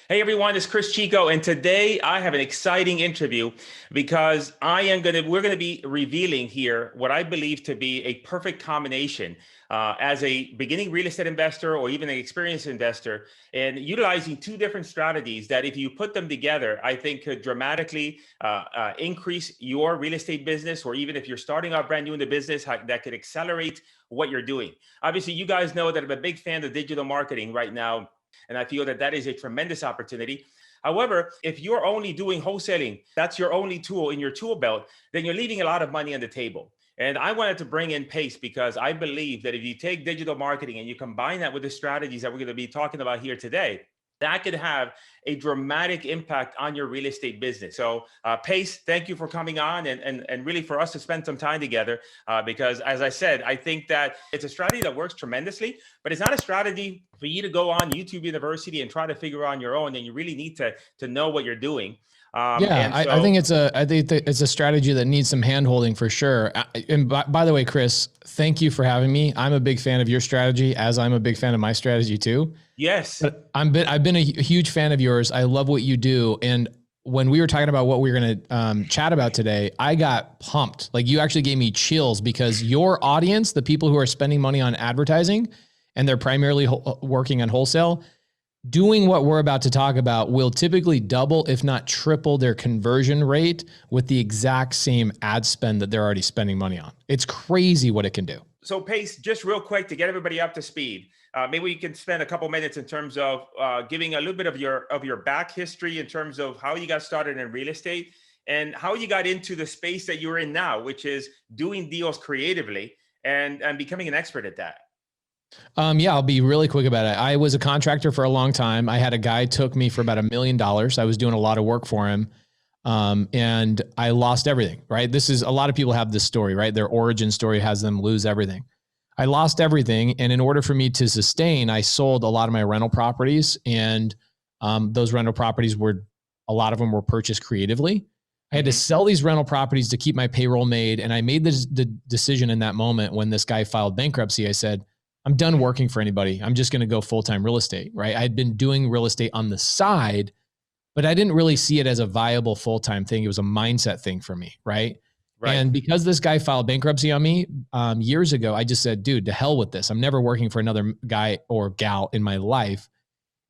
Hey everyone, it's Chris Chico, and today I have an exciting interview because we're gonna be revealing here what I believe to be a perfect combination as a beginning real estate investor or even an experienced investor, and utilizing two different strategies that, if you put them together, I think could dramatically increase your real estate business, or even if you're starting out brand new in the business, that could accelerate what you're doing. Obviously, you guys know that I'm a big fan of digital marketing right now. And I feel that that is a tremendous opportunity. However, if you're only doing wholesaling, that's your only tool in your tool belt, then you're leaving a lot of money on the table. And I wanted to bring in Pace because I believe that if you take digital marketing and you combine that with the strategies that we're going to be talking about here today, that could have a dramatic impact on your real estate business. So Pace, thank you for coming on and really for us to spend some time together because, as I said, I think that it's a strategy that works tremendously, but it's not a strategy for you to go on YouTube University and try to figure out on your own. And you really need to know what you're doing. I think it's a strategy that needs some hand holding for sure. And by the way, Chris, thank you for having me. I'm a big fan of your strategy, as I'm a big fan of my strategy too. Yes. But I've been a huge fan of yours. I love what you do. And when we were talking about what we were going to chat about today, I got pumped. Like, you actually gave me chills because your audience, the people who are spending money on advertising and they're primarily working on wholesale, doing what we're about to talk about will typically double, if not triple, their conversion rate with the exact same ad spend that they're already spending money on. It's crazy what it can do. So Pace, just real quick to get everybody up to speed, maybe we can spend a couple minutes in terms of giving a little bit of your back history in terms of how you got started in real estate and how you got into the space that you're in now, which is doing deals creatively and becoming an expert at that. Yeah, I'll be really quick about it. I was a contractor for a long time. I had a guy took me for about $1 million. I was doing a lot of work for him. And I lost everything, right? This is, a lot of people have this story, right? Their origin story has them lose everything. I lost everything. And in order for me to sustain, I sold a lot of my rental properties, and those rental properties a lot of them were purchased creatively. I had to sell these rental properties to keep my payroll made. And I made the decision in that moment when this guy filed bankruptcy. I said, I'm done working for anybody. I'm just going to go full-time real estate, right? I had been doing real estate on the side, but I didn't really see it as a viable full-time thing. It was a mindset thing for me, right? And because this guy filed bankruptcy on me years ago, I just said, dude, to hell with this. I'm never working for another guy or gal in my life.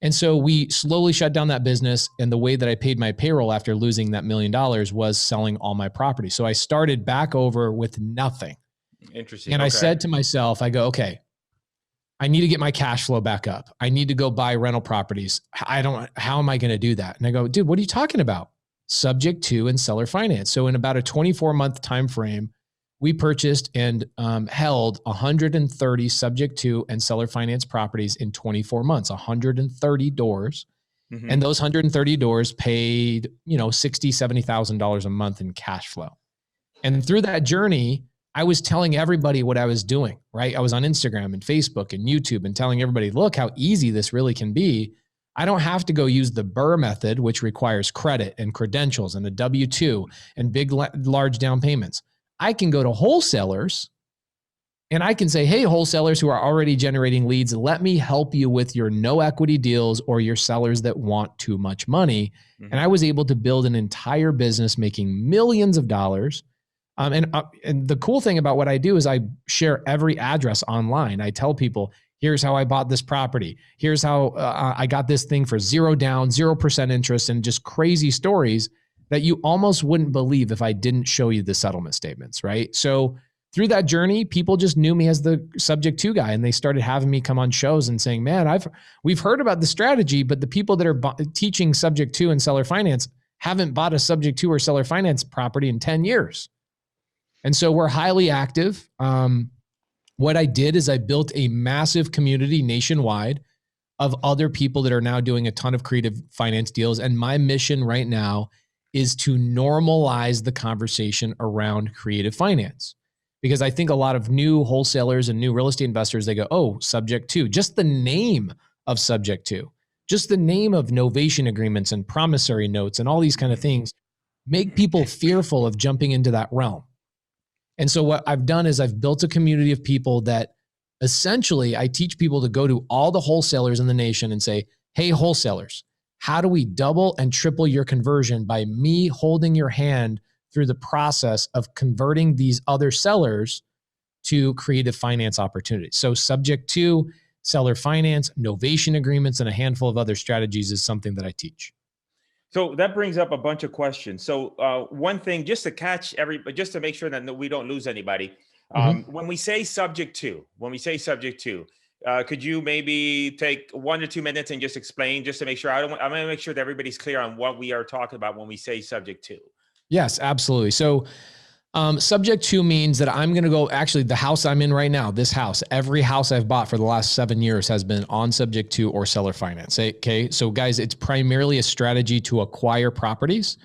And so we slowly shut down that business. And the way that I paid my payroll after losing that $1 million was selling all my property. So I started back over with nothing. Interesting. And I said to myself, I go, okay, I need to get my cash flow back up. I need to go buy rental properties. How am I going to do that? And I go, dude, what are you talking about? Subject to and seller finance. So in about a 24-month time frame, we purchased and held 130 subject to and seller finance properties in 24 months, 130 doors. And those 130 doors paid, $60,000, $70,000 a month in cash flow. And through that journey, I was telling everybody what I was doing, right? I was on Instagram and Facebook and YouTube and telling everybody, look how easy this really can be. I don't have to go use the Burr method, which requires credit and credentials and a W-2 and big, large down payments. I can go to wholesalers and I can say, hey, wholesalers who are already generating leads, let me help you with your no equity deals or your sellers that want too much money. And I was able to build an entire business making millions of dollars. And the cool thing about what I do is I share every address online. I tell people, here's how I bought this property. Here's how I got this thing for 0 down, 0% interest, and just crazy stories that you almost wouldn't believe if I didn't show you the settlement statements, right? So through that journey, people just knew me as the subject to guy, and they started having me come on shows and saying, man, we've heard about the strategy, but the people that are teaching subject to and seller finance haven't bought a subject to or seller finance property in 10 years. And so we're highly active. What I did is I built a massive community nationwide of other people that are now doing a ton of creative finance deals. And my mission right now is to normalize the conversation around creative finance. Because I think a lot of new wholesalers and new real estate investors, they go, oh, subject to, just the name of subject to, just the name of novation agreements and promissory notes and all these kind of things make people fearful of jumping into that realm. And so what I've done is I've built a community of people that essentially I teach people to go to all the wholesalers in the nation and say, hey, wholesalers, How do we double and triple your conversion by me holding your hand through the process of converting these other sellers to creative finance opportunities? So subject to seller finance, novation agreements, and a handful of other strategies is something that I teach. So that brings up a bunch of questions. So one thing, just to catch just to make sure that we don't lose anybody, when we say subject to, could you maybe take 1 or 2 minutes and just explain, just to make sure I'm going to make sure that everybody's clear on what we are talking about when we say subject to. Yes, absolutely. So subject to means that I'm going to go, actually the house I'm in right now, this house, every house I've bought for the last 7 years has been on subject to or seller finance. Okay. So guys, it's primarily a strategy to acquire properties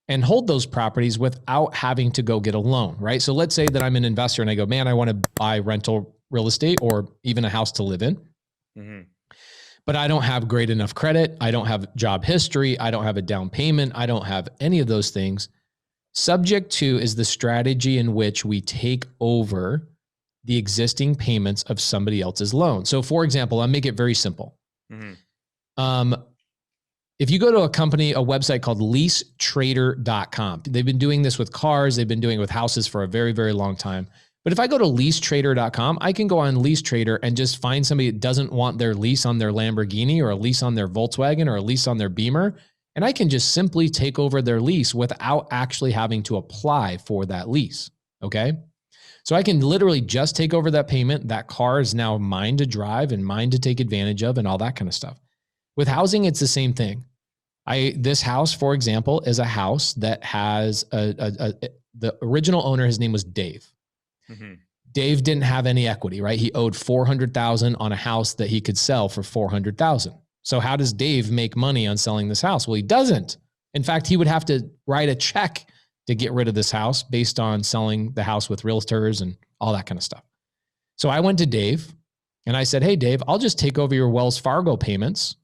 and hold those properties without having to go get a loan, right? So let's say that I'm an investor and I go, man, I want to buy rental real estate or even a house to live in. But I don't have great enough credit. I don't have job history. I don't have a down payment. I don't have any of those things. Subject to is the strategy in which we take over the existing payments of somebody else's loan. So for example, I'll make it very simple. If you go to a website called leasetrader.com, they've been doing this with cars. They've been doing it with houses for a very, very long time. But if I go to leasetrader.com, I can go on LeaseTrader and just find somebody that doesn't want their lease on their Lamborghini or a lease on their Volkswagen or a lease on their Beamer. And I can just simply take over their lease without actually having to apply for that lease. Okay. So I can literally just take over that payment. That car is now mine to drive and mine to take advantage of and all that kind of stuff. With housing, it's the same thing. This house, for example, is a house that has the original owner, his name was Dave. Dave didn't have any equity, right? He owed $400,000 on a house that he could sell for $400,000. So how does Dave make money on selling this house? Well, he doesn't. In fact, he would have to write a check to get rid of this house based on selling the house with realtors and all that kind of stuff. So I went to Dave and I said, hey, Dave, I'll just take over your Wells Fargo payments.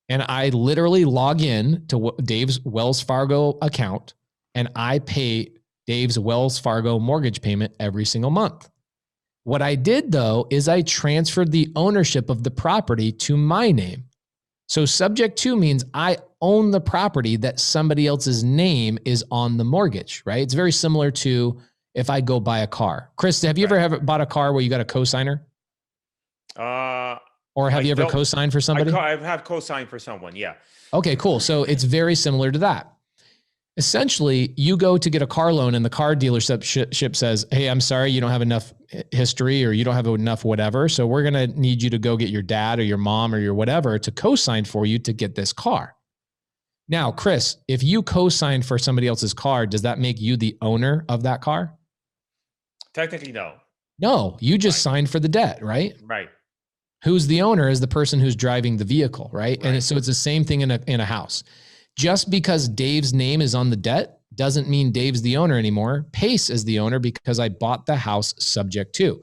And I literally log in to Dave's Wells Fargo account and I pay Dave's Wells Fargo mortgage payment every single month. What I did though, is I transferred the ownership of the property to my name. So subject to means I own the property that somebody else's name is on the mortgage, right? It's very similar to if I go buy a car. Chris, have you ever bought a car where you got a cosigner? Or have you ever co-signed for somebody? I've had co-signed for someone, yeah. Okay, cool. So it's very similar to that. Essentially, you go to get a car loan and the car dealership says, hey, I'm sorry, you don't have enough history or you don't have enough whatever. So we're going to need you to go get your dad or your mom or your whatever to co-sign for you to get this car. Now, Chris, if you co-sign for somebody else's car, does that make you the owner of that car? Technically, no. No, you just signed for the debt, right? Right. Who's the owner is the person who's driving the vehicle, right? And so it's the same thing in a house. Just because Dave's name is on the debt doesn't mean Dave's the owner anymore. Pace is the owner because I bought the house subject to.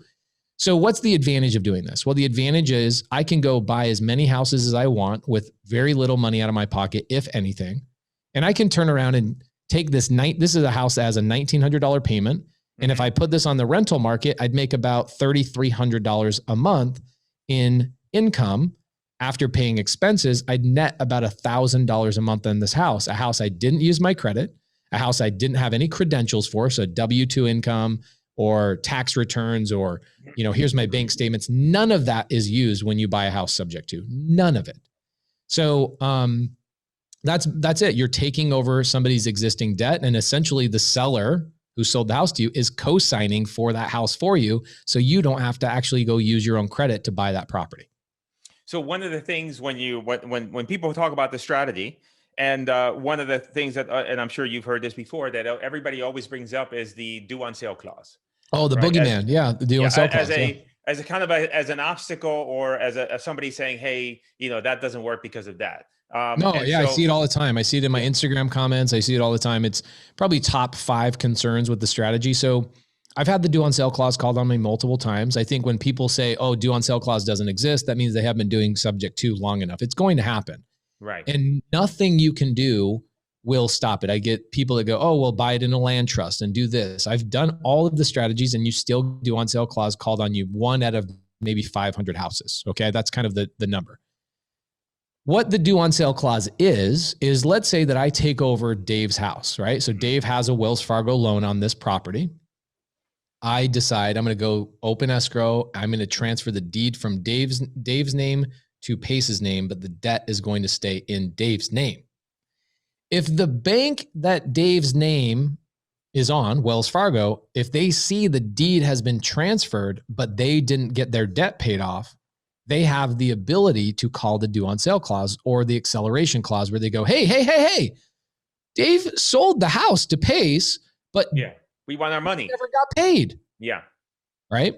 So what's the advantage of doing this? Well, the advantage is I can go buy as many houses as I want with very little money out of my pocket, if anything. And I can turn around and take this is a house that has a $1,900 payment. And if I put this on the rental market, I'd make about $3,300 a month in income. After paying expenses, I'd net about $1,000 a month on this house, a house I didn't use my credit, a house I didn't have any credentials for, so W-2 income or tax returns or, here's my bank statements. None of that is used when you buy a house subject to, none of it. So that's it. You're taking over somebody's existing debt, and essentially the seller who sold the house to you is co-signing for that house for you, so you don't have to actually go use your own credit to buy that property. So one of the things when people talk about the strategy, and one of the things that, and I'm sure you've heard this before, that everybody always brings up is the due on sale clause. Oh, the boogeyman, the due on sale clause. As a kind of as an obstacle, or as somebody saying, hey, that doesn't work because of that. I see it all the time. I see it in my Instagram comments. I see it all the time. It's probably top 5 concerns with the strategy. So I've had the due on sale clause called on me multiple times. I think when people say, oh, due on sale clause doesn't exist, that means they haven't been doing subject to long enough. It's going to happen. Right. And nothing you can do will stop it. I get people that go, oh, well, buy it in a land trust and do this. I've done all of the strategies and you still due on sale clause called on you 1 out of maybe 500 houses. Okay. That's kind of the number. What the due on sale clause is let's say that I take over Dave's house, right? So Dave has a Wells Fargo loan on this property. I decide I'm going to go open escrow. I'm going to transfer the deed from Dave's name to Pace's name, but the debt is going to stay in Dave's name. If the bank that Dave's name is on, Wells Fargo, if they see the deed has been transferred, but they didn't get their debt paid off, they have the ability to call the due on sale clause or the acceleration clause where they go, hey, Dave sold the house to Pace, but we want our money. Never got paid. Yeah. Right.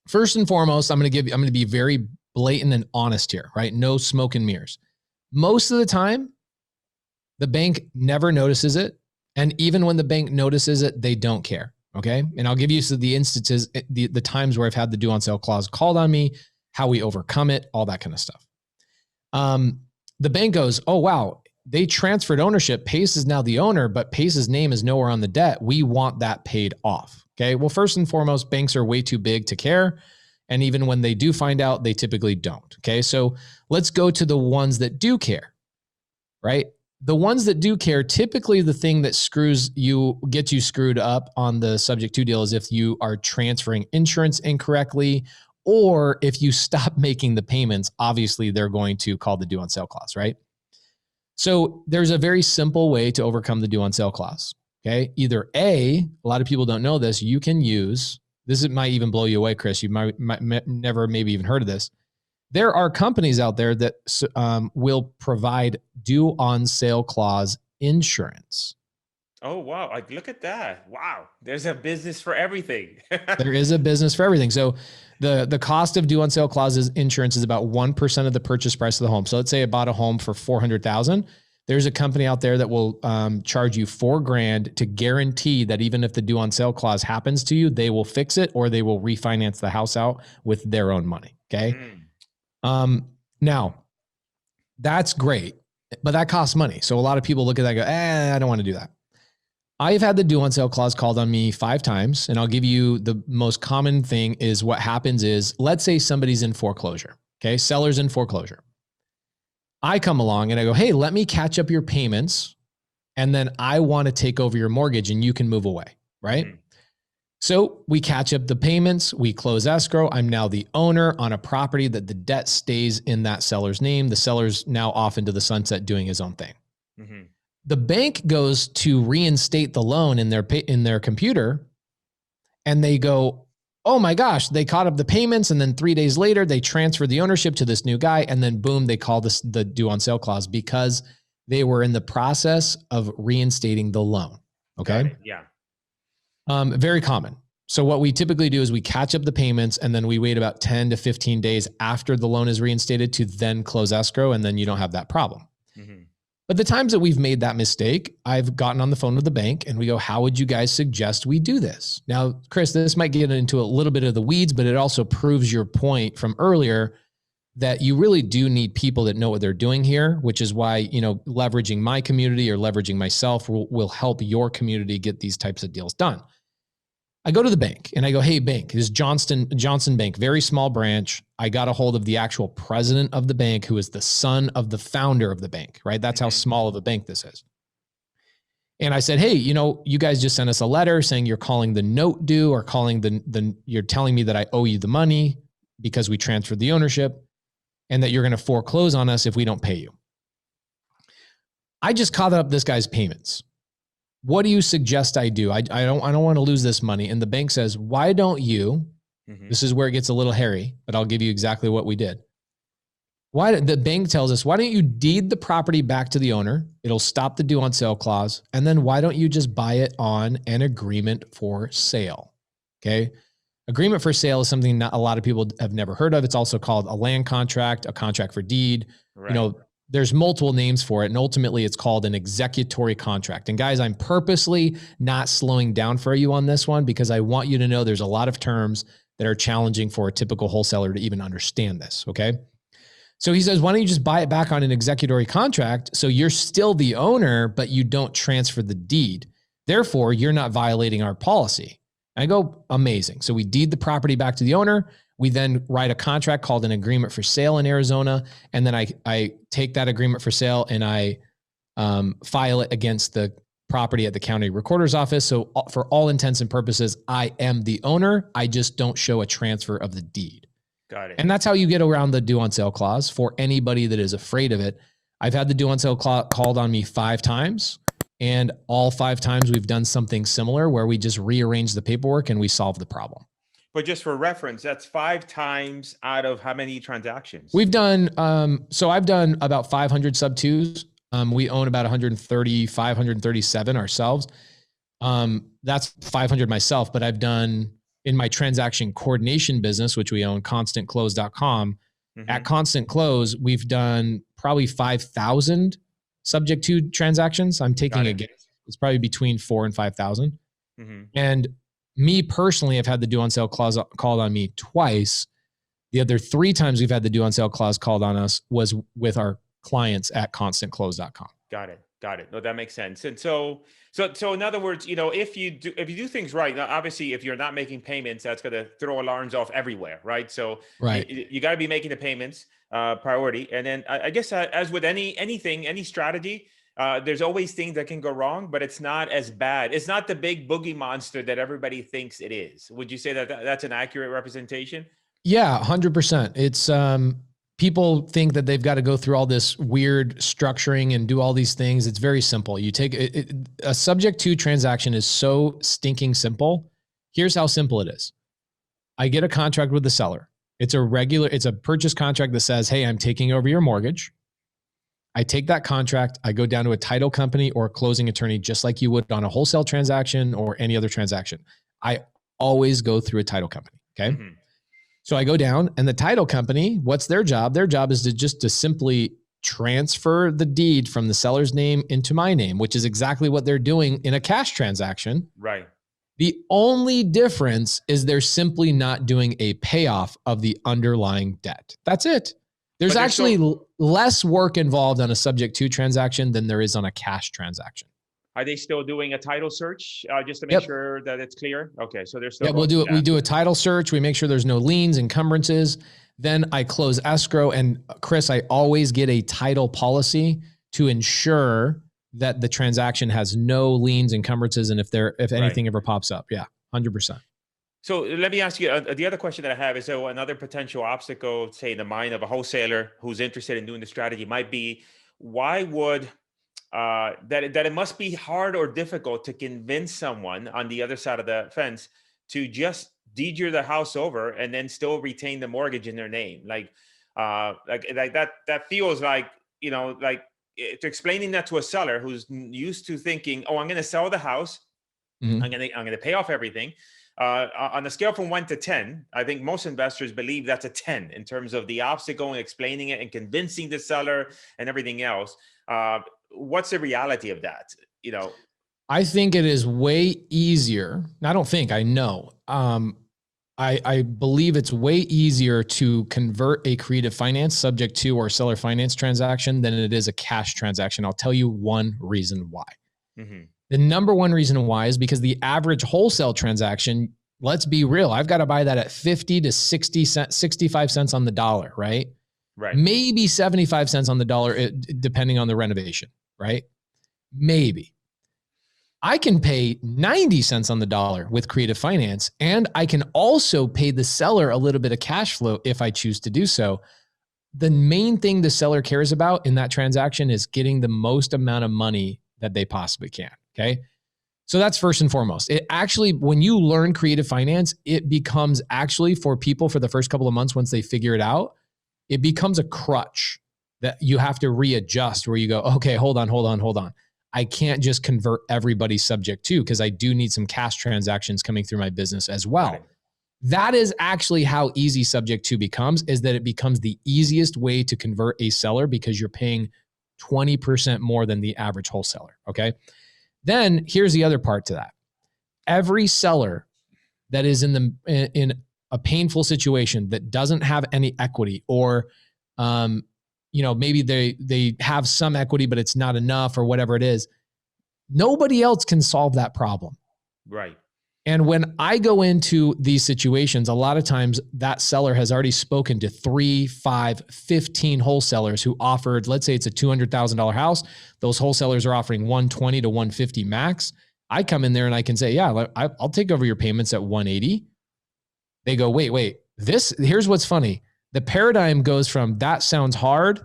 First and foremost, I'm going to be very blatant and honest here, right? No smoke and mirrors. Most of the time, the bank never notices it. And even when the bank notices it, they don't care. Okay. And I'll give you the instances, the times where I've had the due on sale clause called on me, how we overcome it, all that kind of stuff. The bank goes, oh, wow, they transferred ownership. Pace is now the owner, but Pace's name is nowhere on the debt. We want that paid off. Okay. Well, first and foremost, banks are way too big to care. And even when they do find out, they typically don't. Okay. So let's go to the ones that do care, right? The ones that do care, typically the thing that gets you screwed up on the subject to deal is if you are transferring insurance incorrectly, or if you stop making the payments, obviously they're going to call the due on sale clause, right? So there's a very simple way to overcome the due on sale clause. Okay. Either a lot of people don't know this, you can use, this might even blow you away, Chris. You might never maybe even heard of this. There are companies out there that will provide due on sale clause insurance. Oh, wow. Like, look at that. Wow. There's a business for everything. There is a business for everything. So the cost of due on sale clauses insurance is about 1% of the purchase price of the home. So let's say I bought a home for $400,000. There's a company out there that will charge you $4,000 to guarantee that even if the due on sale clause happens to you, they will fix it or they will refinance the house out with their own money. Okay. Now that's great, but that costs money. So a lot of people look at that and go, I don't want to do that. I've had the due on sale clause called on me 5 times, and I'll give you the most common thing is what happens is, let's say somebody's in foreclosure. Okay. Seller's in foreclosure. I come along and I go, hey, let me catch up your payments. And then I want to take over your mortgage and you can move away. Right. So we catch up the payments, we close escrow. I'm now the owner on a property that the debt stays in that seller's name. The seller's now off into the sunset doing his own thing. The bank goes to reinstate the loan in their computer and they go, oh my gosh, they caught up the payments. And then 3 days later, they transfer the ownership to this new guy. And then boom, they call this the due on sale clause because they were in the process of reinstating the loan. Okay. Yeah. Very common. So what we typically do is we catch up the payments and then we wait about 10 to 15 days after the loan is reinstated to then close escrow. And then you don't have that problem. But the times that we've made that mistake, I've gotten on the phone with the bank and we go, how would you guys suggest we do this? Now, Chris, this might get into a little bit of the weeds, but it also proves your point from earlier that you really do need people that know what they're doing here, which is why, leveraging my community or leveraging myself will help your community get these types of deals done. I go to the bank and I go, hey, bank, this is Johnson Bank, very small branch. I got a hold of the actual president of the bank, who is the son of the founder of the bank, right? That's how small of a bank this is. And I said, hey, you guys just sent us a letter saying you're calling the note due or calling you're telling me that I owe you the money because we transferred the ownership and that you're going to foreclose on us if we don't pay you. I just caught up this guy's payments. What do you suggest I do? I don't want to lose this money. And the bank says, why don't you, this is where it gets a little hairy, but I'll give you exactly what we did. The bank tells us, why don't you deed the property back to the owner? It'll stop the due on sale clause. And then why don't you just buy it on an agreement for sale? Okay. Agreement for sale is something not a lot of people have never heard of. It's also called a land contract, a contract for deed. Right. There's multiple names for it. And ultimately it's called an executory contract. And guys, I'm purposely not slowing down for you on this one because I want you to know there's a lot of terms that are challenging for a typical wholesaler to even understand this. Okay. So he says, why don't you just buy it back on an executory contract? So you're still the owner, but you don't transfer the deed. Therefore, you're not violating our policy. And I go, amazing. So we deed the property back to the owner. We then write a contract called an agreement for sale in Arizona. And then I take that agreement for sale and I file it against the property at the county recorder's office. So for all intents and purposes, I am the owner. I just don't show a transfer of the deed. Got it. And that's how you get around the due on sale clause for anybody that is afraid of it. I've had the due on sale clause called on me 5 times. And all 5 times we've done something similar where we just rearrange the paperwork and we solve the problem. But just for reference, that's 5 times out of how many transactions? We've done, so I've done about 500 sub twos. We own about 137 ourselves. That's 500 myself, but I've done in my transaction coordination business, which we own, constantclose.com. At Constant Close, we've done probably 5,000 subject to transactions. I'm taking a guess. It's probably between 4,000 and 5,000. And me personally, I've had the due on sale clause called on me twice. The other 3 times we've had the due on sale clause called on us was with our clients at constantclose.com. Got it. No, that makes sense. And so in other words, if you do things right, now, obviously, if you're not making payments, that's going to throw alarms off everywhere, right? So you got to be making the payments priority. And then I guess as with any strategy, there's always things that can go wrong, but it's not as bad. It's not the big boogie monster that everybody thinks it is. Would you say that that's an accurate representation? Yeah, 100%. It's people think that they've got to go through all this weird structuring and do all these things. It's very simple. You take a subject to transaction is so stinking simple. Here's how simple it is. I get a contract with the seller. It's a purchase contract that says, hey, I'm taking over your mortgage. I take that contract. I go down to a title company or a closing attorney, just like you would on a wholesale transaction or any other transaction. I always go through a title company. Okay. So I go down and the title company, what's their job? Their job is to simply transfer the deed from the seller's name into my name, which is exactly what they're doing in a cash transaction. Right. The only difference is they're simply not doing a payoff of the underlying debt. That's it. There's actually less work involved on a subject to transaction than there is on a cash transaction. Are they still doing a title search just to make sure that it's clear? Okay, so they're still. Yeah, we'll do it. We do a title search. We make sure there's no liens, encumbrances. Then I close escrow. And Cris, I always get a title policy to ensure that the transaction has no liens, encumbrances, and if anything ever pops up. Yeah, 100%. So let me ask you, the other question that I have is, so another potential obstacle, say in the mind of a wholesaler who's interested in doing the strategy might be, why would that it must be hard or difficult to convince someone on the other side of the fence to just deed the house over and then still retain the mortgage in their name. Like that feels like, explaining that to a seller who's used to thinking, oh, I'm going to sell the house. I'm going to pay off everything. On a scale from 1 to 10, I think most investors believe that's a 10 in terms of the obstacle and explaining it and convincing the seller and everything else. What's the reality of that? I think it is way easier. I don't think, I know. I believe it's way easier to convert a creative finance subject to or seller finance transaction than it is a cash transaction. I'll tell you one reason why. The number one reason why is because the average wholesale transaction, let's be real, I've got to buy that at 50 to 60 cents, 65 cents on the dollar, right? Right. Maybe 75 cents on the dollar, depending on the renovation, right? Maybe. I can pay 90 cents on the dollar with creative finance, and I can also pay the seller a little bit of cash flow if I choose to do so. The main thing the seller cares about in that transaction is getting the most amount of money that they possibly can. Okay. So that's first and foremost. It actually, when you learn creative finance, it becomes actually for people for the first couple of months, once they figure it out, it becomes a crutch that you have to readjust where you go, okay, hold on. I can't just convert everybody subject to, because I do need some cash transactions coming through my business as well. Right. That is actually how easy subject to becomes, is that it becomes the easiest way to convert a seller because you're paying 20% more than the average wholesaler. Okay. Then here's the other part to that. Every seller that is in a painful situation that doesn't have any equity, or, maybe they have some equity, but it's not enough or whatever it is, nobody else can solve that problem. Right. And when I go into these situations, a lot of times that seller has already spoken to 3, 5, 15 wholesalers who offered, let's say it's a $200,000 house. Those wholesalers are offering 120 to 150 max. I come in there and I can say, yeah, I'll take over your payments at 180. They go, wait, here's what's funny. The paradigm goes from that sounds hard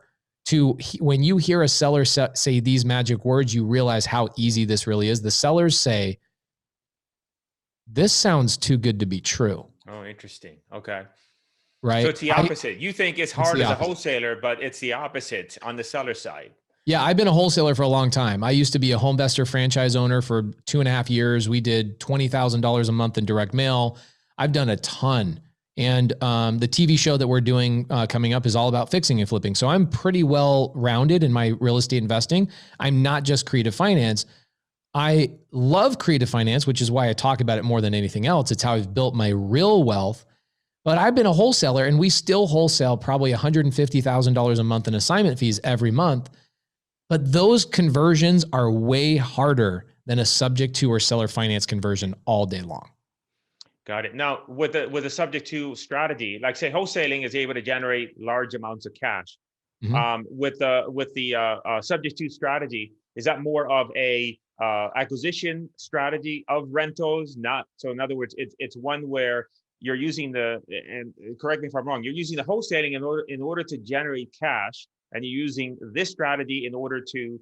to when you hear a seller say these magic words, you realize how easy this really is. The sellers say, this sounds too good to be true. Oh, interesting. Okay. Right. So it's the opposite. You think it's hard as a wholesaler, but it's the opposite on the seller side. Yeah, I've been a wholesaler for a long time. I used to be a Homevestor franchise owner for 2.5 years. We did $20,000 a month in direct mail. I've done a ton. And the TV show that we're doing coming up is all about fixing and flipping. So I'm pretty well rounded in my real estate investing. I'm not just creative finance. I love creative finance, which is why I talk about it more than anything else. It's how I've built my real wealth. But I've been a wholesaler, and we still wholesale probably $150,000 a month in assignment fees every month. But those conversions are way harder than a subject to or seller finance conversion all day long. Got it. Now, with the subject to strategy, like say wholesaling is able to generate large amounts of cash. Mm-hmm. With the subject to strategy, is that more of a acquisition strategy of rentals? Not so. In other words, it's one where you're using and correct me if I'm wrong, you're using the wholesaling in order to generate cash, and you're using this strategy in order to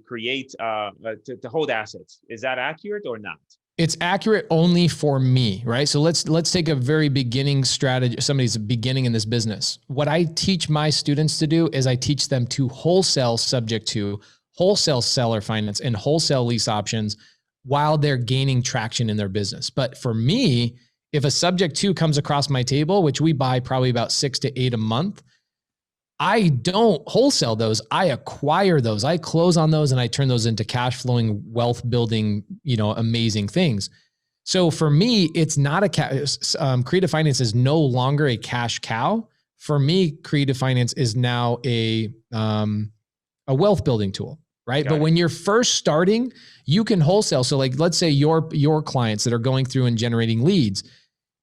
create to hold assets. Is that accurate or not? It's accurate only for me, right? So let's take a very beginning strategy. Somebody's beginning in this business. What I teach my students to do is I teach them to wholesale subject to, wholesale seller finance, and wholesale lease options while they're gaining traction in their business. But for me, if a subject to comes across my table, which we buy probably about 6 to 8 a month, I don't wholesale those. I acquire those. I close on those and I turn those into cash flowing, wealth building, amazing things. So for me, it's not creative finance is no longer a cash cow. For me, creative finance is now a wealth building tool, right? But when you're first starting, you can wholesale. So like, let's say your clients that are going through and generating leads,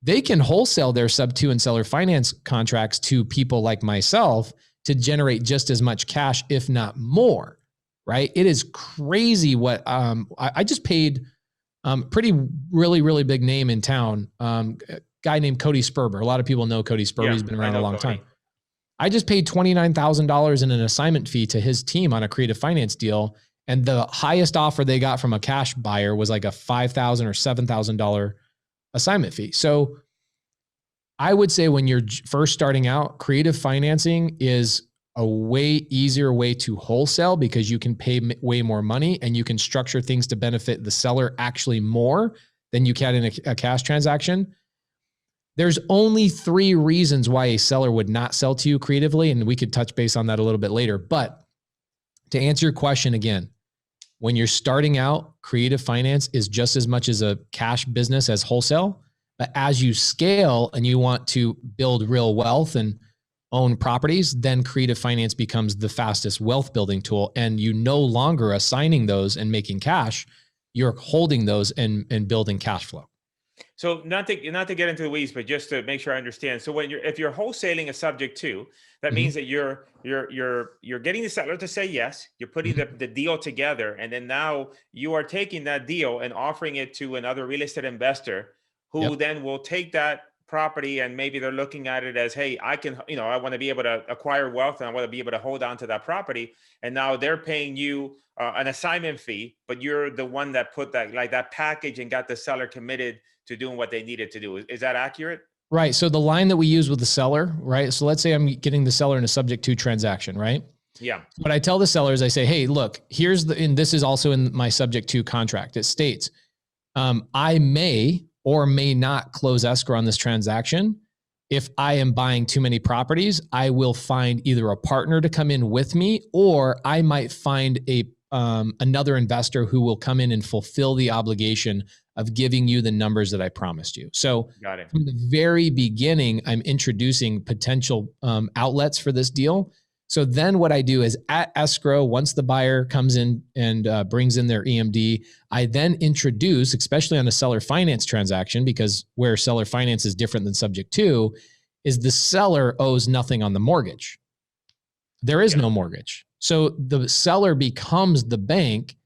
they can wholesale their sub to and seller finance contracts to people like myself to generate just as much cash, if not more, right? It is crazy what I just paid really, really big name in town, a guy named Cody Sperber. A lot of people know Cody Sperber. Yeah, he's been around a long time. I just paid $29,000 in an assignment fee to his team on a creative finance deal. And the highest offer they got from a cash buyer was like a $5,000 or $7,000 assignment fee. So I would say when you're first starting out, creative financing is a way easier way to wholesale because you can pay way more money and you can structure things to benefit the seller actually more than you can in a cash transaction. There's only 3 reasons why a seller would not sell to you creatively, and we could touch base on that a little bit later. But to answer your question again, when you're starting out, creative finance is just as much as a cash business as wholesale. But as you scale and you want to build real wealth and own properties, then creative finance becomes the fastest wealth building tool. And you no longer assigning those and making cash, you're holding those and building cash flow. So not to get into the weeds, but just to make sure I understand. So if you're wholesaling a subject to, that means that you're getting the seller to say yes, you're putting the deal together, and then now you are taking that deal and offering it to another real estate investor who then will take that property, and maybe they're looking at it as, hey, I want to be able to acquire wealth and I want to be able to hold on to that property. And now they're paying you an assignment fee, but you're the one that put that package and got the seller committed to doing what they needed to do. Is that accurate? Right. So the line that we use with the seller, right? So let's say I'm getting the seller in a subject to transaction, right? Yeah. What I tell the sellers, I say, hey, look, and this is also in my subject to contract. It states, I may or may not close escrow on this transaction. If I am buying too many properties, I will find either a partner to come in with me, or I might find another investor who will come in and fulfill the obligation of giving you the numbers that I promised you. So from the very beginning, I'm introducing potential outlets for this deal. So then what I do is at escrow, once the buyer comes in and brings in their EMD, I then introduce, especially on a seller finance transaction, because where seller finance is different than subject to, is the seller owes nothing on the mortgage. There is no mortgage. So the seller becomes the bank,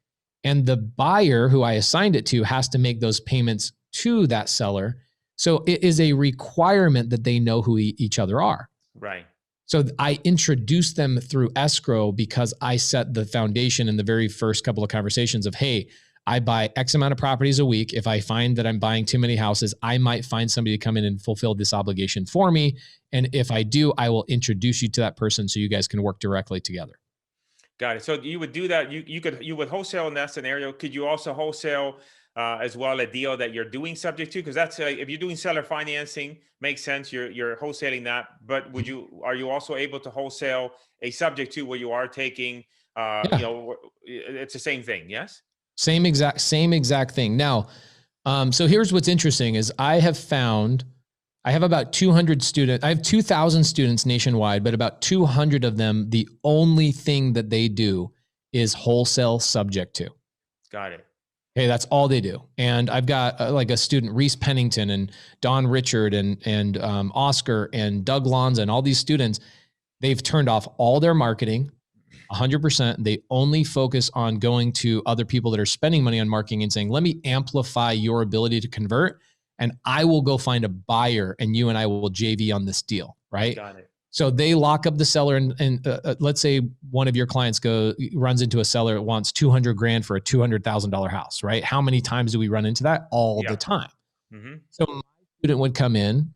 and the buyer who I assigned it to has to make those payments to that seller. So it is a requirement that they know who each other are. Right. So I introduced them through escrow because I set the foundation in the very first couple of conversations of, hey, I buy X amount of properties a week. If I find that I'm buying too many houses, I might find somebody to come in and fulfill this obligation for me. And if I do, I will introduce you to that person so you guys can work directly together. Got it. So you would do that. You would wholesale in that scenario. Could you also wholesale as well a deal that you're doing subject to? Because that's if you're doing seller financing, makes sense. You're wholesaling that. But are you also able to wholesale a subject to where you are taking? It's the same thing. Yes. Same exact thing. Now, so here's what's interesting is I have about 200 students. I have 2,000 students nationwide, but about 200 of them, the only thing that they do is wholesale subject to. Got it. Hey, that's all they do. And I've got like a student, Reese Pennington and Don Richard and Oscar and Doug Lonza and all these students, they've turned off all their marketing 100%. They only focus on going to other people that are spending money on marketing and saying, let me amplify your ability to convert. And I will go find a buyer and you and I will JV on this deal, right? Got it. So they lock up the seller and let's say one of your clients runs into a seller that wants $200,000 for a $200,000 house, right? How many times do we run into that? All the time. Mm-hmm. So my student would come in,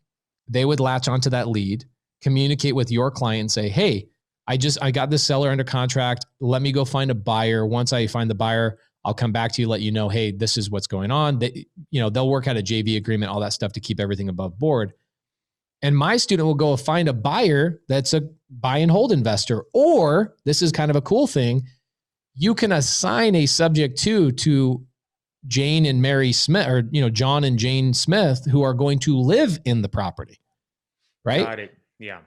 they would latch onto that lead, communicate with your client and say, hey, I got this seller under contract. Let me go find a buyer. Once I find the buyer, I'll come back to you, let you know, hey, this is what's going on. They'll work out a JV agreement, all that stuff to keep everything above board. And my student will go find a buyer that's a buy and hold investor. Or this is kind of a cool thing. You can assign a subject to Jane and Mary Smith, or John and Jane Smith, who are going to live in the property. Right? Got it. Yeah.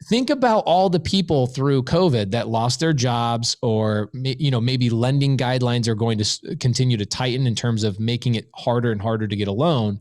Think about all the people through COVID that lost their jobs, or maybe lending guidelines are going to continue to tighten in terms of making it harder and harder to get a loan.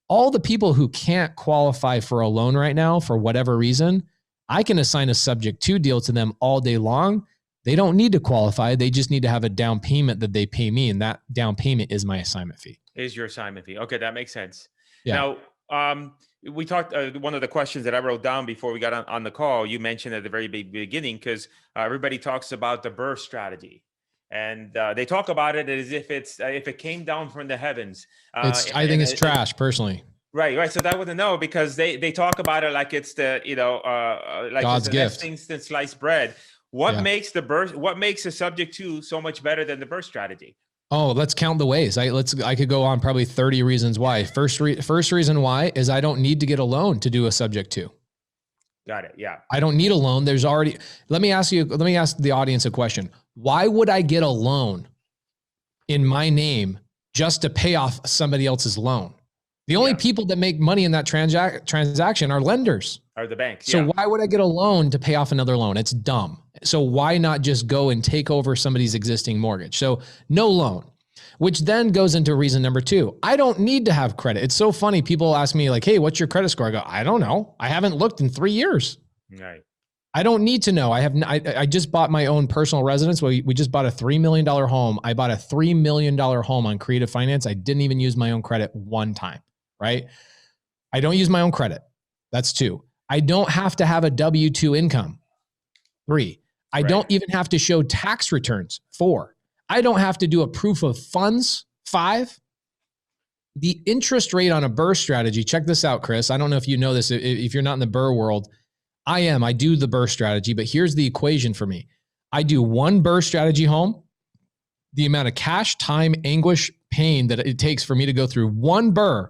All the people who can't qualify for a loan right now for whatever reason, I can assign a subject to deal to them all day long. They don't need to qualify. They just need to have a down payment that they pay me, and that down payment is my assignment fee. Is your assignment fee. Okay, that makes sense. Yeah. Now, we talked, one of the questions that I wrote down before we got on the call, you mentioned at the very beginning, because everybody talks about the burst strategy. And they talk about it as if if it came down from the heavens. I think it's trash, personally. Right. So that wouldn't know, because they talk about it like it's the like God's gift, next thing since sliced bread. What makes the burst? What makes a subject to so much better than the burst strategy? Oh, let's count the ways. I could go on probably 30 reasons why. First reason why is I don't need to get a loan to do a subject to. Got it. Yeah. I don't need a loan. Let me ask the audience a question. Why would I get a loan in my name just to pay off somebody else's loan? The only people that make money in that transaction are lenders. Are the banks. So why would I get a loan to pay off another loan? It's dumb. So why not just go and take over somebody's existing mortgage? So no loan, which then goes into reason number 2. I don't need to have credit. It's so funny. People ask me like, hey, what's your credit score? I go, I don't know. I haven't looked in 3 years. Right. I don't need to know. I just bought my own personal residence. We just bought a $3 million home. I bought a $3 million home on creative finance. I didn't even use my own credit one time, right? I don't use my own credit. That's 2. I don't have to have a W-2 income. 3. I don't even have to show tax returns. 4. I don't have to do a proof of funds. 5. The interest rate on a BRRRR strategy, check this out, Cris. I don't know if you know this, if you're not in the BRRRR world. I do the BRRRR strategy, but here's the equation for me. I do one BRRRR strategy home, the amount of cash, time, anguish, pain that it takes for me to go through one BRRRR,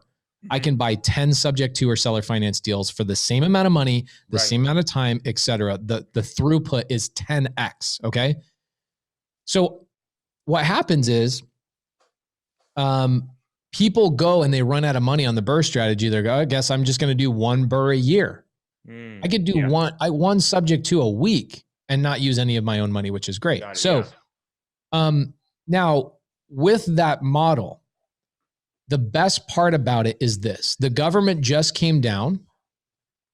I can buy 10 subject to or seller finance deals for the same amount of money, the same amount of time, et cetera. The throughput is 10x, okay? So what happens is people go and they run out of money on the BRRRR strategy. They go, I guess I'm just going to do one BRRRR a year. I could do one subject to a week. and not use any of my own money, which is great. Got it, So, now with that model, the best part about it is this: the government just came down.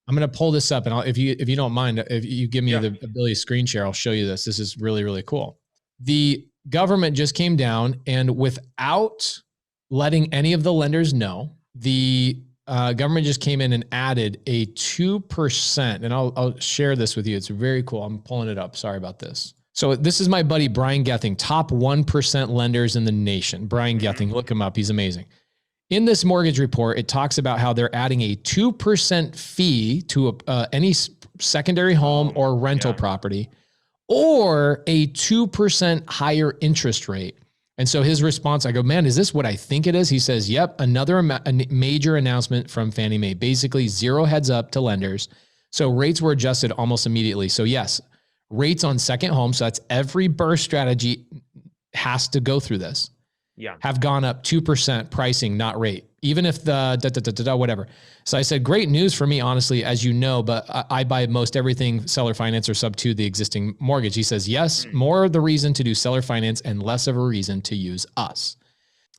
I'm going to pull this up, and if you don't mind, if you give me the ability to screen share, I'll show you this. This is really, really cool. The government just came down, and without letting any of the lenders know, the government just came in and added a 2%. And I'll share this with you. It's very cool. I'm pulling it up. Sorry about this. So this is my buddy, Brian Gething, top 1% lenders in the nation. Brian Gething, look him up. He's amazing. In this mortgage report, it talks about how they're adding a 2% fee to any secondary home or rental property, or a 2% higher interest rate. And so his response, I go, man, is this what I think it is? He says, yep, another major announcement from Fannie Mae, basically 0 heads up to lenders. So rates were adjusted almost immediately. So yes, rates on second home, so that's every BRRRR strategy has to go through this, have gone up 2% pricing, not rate, even if the whatever. So I said, great news for me, honestly, as you know, but I buy most everything seller finance or sub to the existing mortgage. He says, yes, more the reason to do seller finance and less of a reason to use us.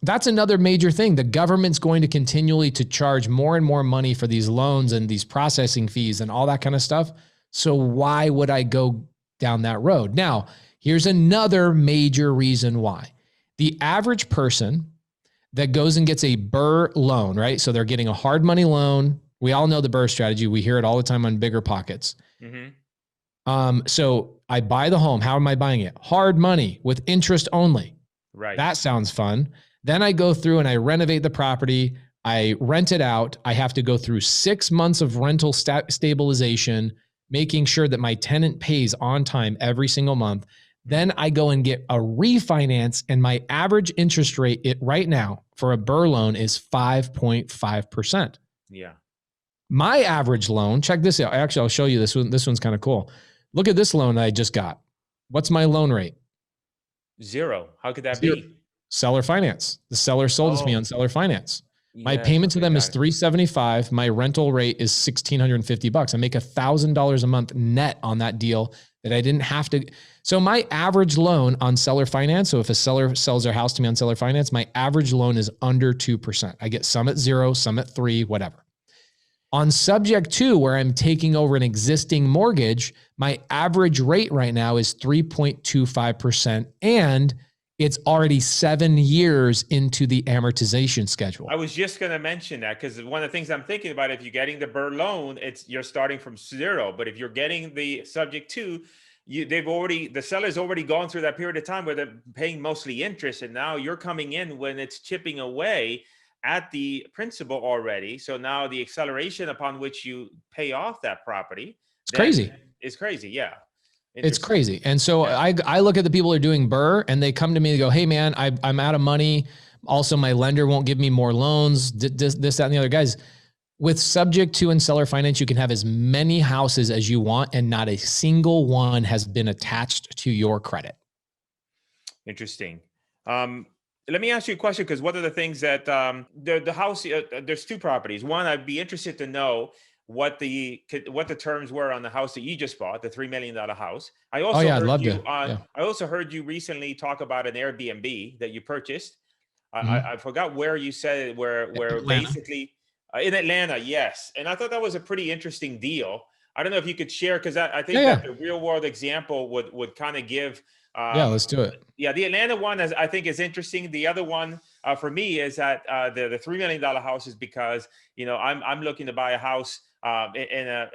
That's another major thing. The government's going to continually to charge more and more money for these loans and these processing fees and all that kind of stuff. So why would I go down that road? Now, here's another major reason why. The average person that goes and gets a BRRRR loan, right? So they're getting a hard money loan. We all know the BRRRR strategy. We hear it all the time on Bigger Pockets. So I buy the home. How am I buying it? Hard money with interest only. Right. That sounds fun. Then I go through and I renovate the property. I rent it out. I have to go through 6 months of rental stabilization, making sure that my tenant pays on time every single month. Then I go and get a refinance, and my average interest rate right now for a BRRRR loan is 5.5%. Yeah. My average loan, check this out. Actually, I'll show you this one. This one's kind of cool. Look at this loan that I just got. What's my loan rate? 0. How could that be? Seller finance. The seller sold it to me on seller finance. My payment to them is $375. My rental rate is $1,650. I make $1,000 a month net on that deal that I didn't have to. So my average loan on seller finance, so if a seller sells their house to me on seller finance, my average loan is under 2%. I get some at 0, some at 3, whatever. On subject to, where I'm taking over an existing mortgage, my average rate right now is 3.25%, and it's already 7 years into the amortization schedule. I was just going to mention that, because one of the things I'm thinking about, if you're getting the BRRRR loan, you're starting from 0. But if you're getting the subject to, the seller's already gone through that period of time where they're paying mostly interest, and now you're coming in when it's chipping away at the principal already. So now the acceleration upon which you pay off that property, it's crazy. It's crazy, yeah. It's crazy. And so I look at the people who are doing BRRRR, and they come to me and go, hey man, I'm out of money. Also, my lender won't give me more loans, this, that, and the other. Guys, with subject to and seller finance, you can have as many houses as you want, and not a single one has been attached to your credit. Interesting. Let me ask you a question, because one of the things that the house, there's 2 properties. One, I'd be interested to know what the terms were on the house that you just bought, the $3 million house. I also I also heard you recently talk about an Airbnb that you purchased. I forgot where you said it, where Atlanta. Basically in Atlanta, yes. And I thought that was a pretty interesting deal. I don't know if you could share, because I think that the real world example would kind of give. Let's do it. Yeah, the Atlanta one I think is interesting. The other one for me is that the $3 million house is because I'm looking to buy a house in a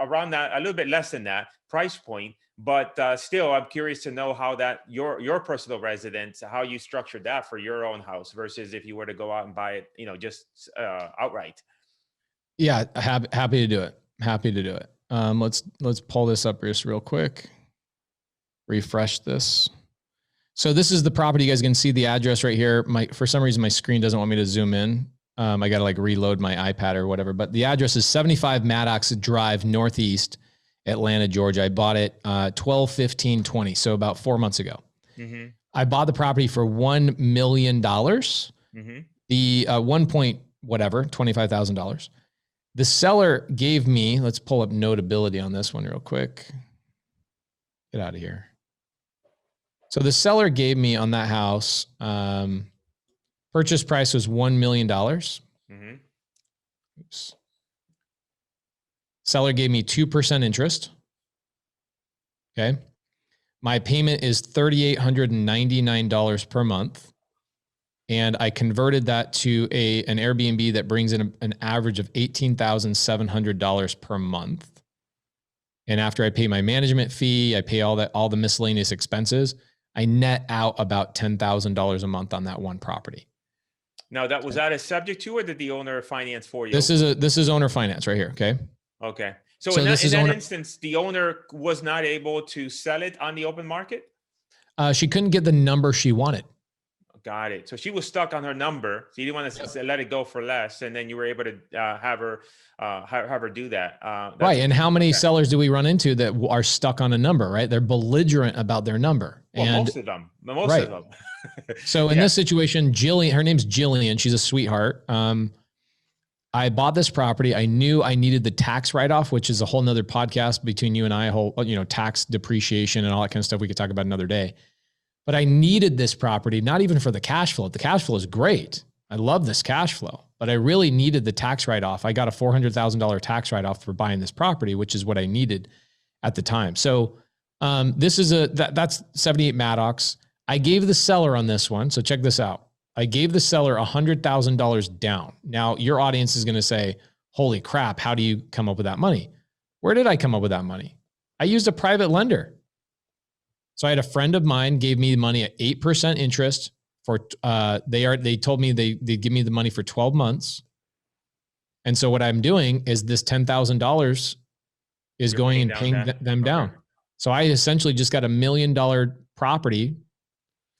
around that, a little bit less than that price point, but still I'm curious to know how that your personal residence, how you structured that for your own house versus if you were to go out and buy it, just outright. Yeah, happy to do it. Happy to do it. Let's pull this up just real quick. Refresh this. So this is the property. You guys can see the address right here. For some reason, my screen doesn't want me to zoom in. I got to like reload my iPad or whatever, but the address is 75 Maddox Drive, Northeast Atlanta, Georgia. I bought it 12/15/20, so about 4 months ago. I bought the property for $1 million. The 1 point whatever, $25,000. The seller gave me, let's pull up notability on this one real quick. Get out of here. So the seller gave me on that house, purchase price was $1 million. Mm-hmm. Oops. Seller gave me 2% interest. Okay. My payment is $3,899 per month. And I converted that to an Airbnb that brings in an average of $18,700 per month. And after I pay my management fee, I pay all the miscellaneous expenses, I net out about $10,000 a month on that one property. Now, was that a subject to, or did the owner finance for you? This is owner finance right here. Okay. Okay. So in that instance, the owner was not able to sell it on the open market? She couldn't get the number she wanted. Got it. So she was stuck on her number. So you didn't want to let it go for less, and then you were able to have her do that. Right. And how many sellers do we run into that are stuck on a number? Right. They're belligerent about their number. Well, and most of them. Most of them. So in this situation, Jillian, her name's Jillian. She's a sweetheart. I bought this property. I knew I needed the tax write-off, which is a whole nother podcast between you and I, tax depreciation and all that kind of stuff we could talk about another day. But I needed this property, not even for the cash flow. The cash flow is great. I love this cash flow, but I really needed the tax write-off. I got a $400,000 tax write-off for buying this property, which is what I needed at the time. So this is that's 78 Maddox. I gave the seller on this one. So check this out. I gave the seller $100,000 down. Now your audience is going to say, holy crap, how do you come up with that money? Where did I come up with that money? I used a private lender. So I had a friend of mine gave me money at 8% interest for, they told me they'd give me the money for 12 months. And so what I'm doing is this $10,000 is going and paying them down. So I essentially just got $1 million property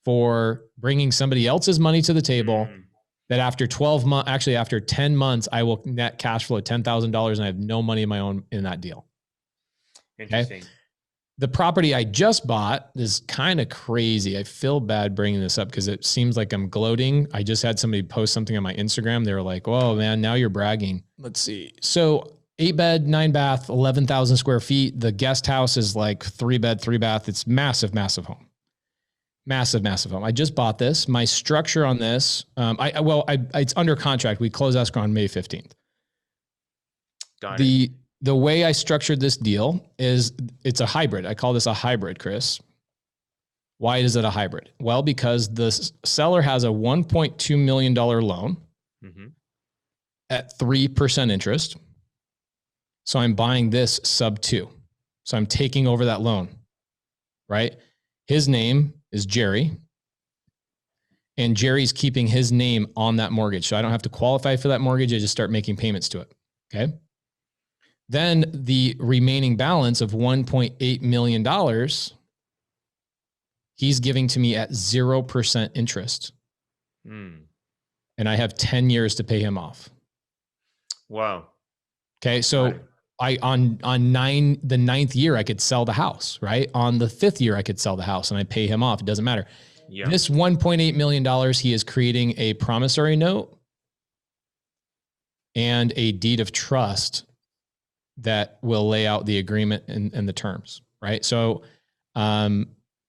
for bringing somebody else's money to the table that after 12 months, actually after 10 months, I will net cash flow $10,000 and I have no money of my own in that deal. Interesting. Okay? The property I just bought is kind of crazy. I feel bad bringing this up because it seems like I'm gloating. I just had somebody post something on my Instagram. They were like, whoa, man, now you're bragging. Let's see. So 8 bed, 9 bath, 11,000 square feet. The guest house is like 3 bed, 3 bath. It's massive, massive home. Massive, massive home. I just bought this. My structure on this, it's under contract. We close escrow on May 15th. Got it. The way I structured this deal is it's a hybrid. I call this a hybrid, Cris. Why is it a hybrid? Well, because the seller has a $1.2 million loan at 3% interest. So I'm buying this sub 2. So I'm taking over that loan, right? His name is Jerry, and Jerry's keeping his name on that mortgage. So I don't have to qualify for that mortgage. I just start making payments to it. Okay. Then the remaining balance of $1.8 million, he's giving to me at 0% interest. And I have 10 years to pay him off. Wow. Okay. So on the 9th year, I could sell the house, right? On the 5th year, I could sell the house and I pay him off. It doesn't matter. Yeah. This $1.8 million, he is creating a promissory note and a deed of trust that will lay out the agreement and the terms, right? So I'm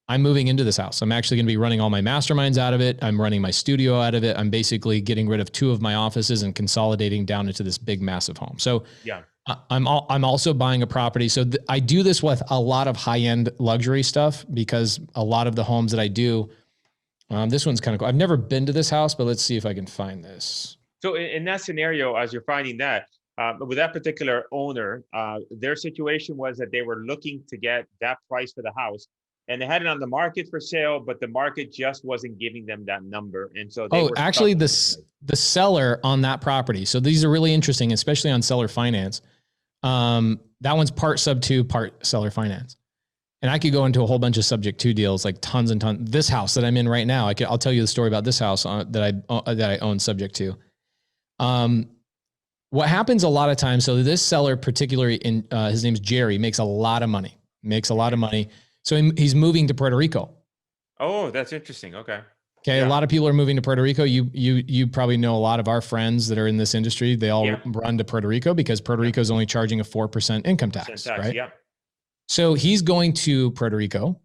moving into this house. I'm actually going to be running all my masterminds out of it. I'm running my studio out of it. I'm basically getting rid of 2 of my offices and consolidating down into this big, massive home. So yeah. I'm also buying a property. So I do this with a lot of high-end luxury stuff because a lot of the homes that I do, this one's kind of cool. I've never been to this house, but let's see if I can find this. So in that scenario, as you're finding that, with that particular owner, their situation was that they were looking to get that price for the house and they had it on the market for sale, but the market just wasn't giving them that number. And so they actually the seller on that property. So these are really interesting, especially on seller finance. That one's part sub 2, part seller finance. And I could go into a whole bunch of subject to deals, like tons and tons. This house that I'm in right now, I'll tell you the story about this house that I own subject to. What happens a lot of times, so this seller, particularly his name's Jerry, makes a lot of money. So he's moving to Puerto Rico. Oh, that's interesting. Okay. Yeah. A lot of people are moving to Puerto Rico. You probably know a lot of our friends that are in this industry. They all run to Puerto Rico because Puerto Rico is only charging a 4% income tax, right? Yeah. So he's going to Puerto Rico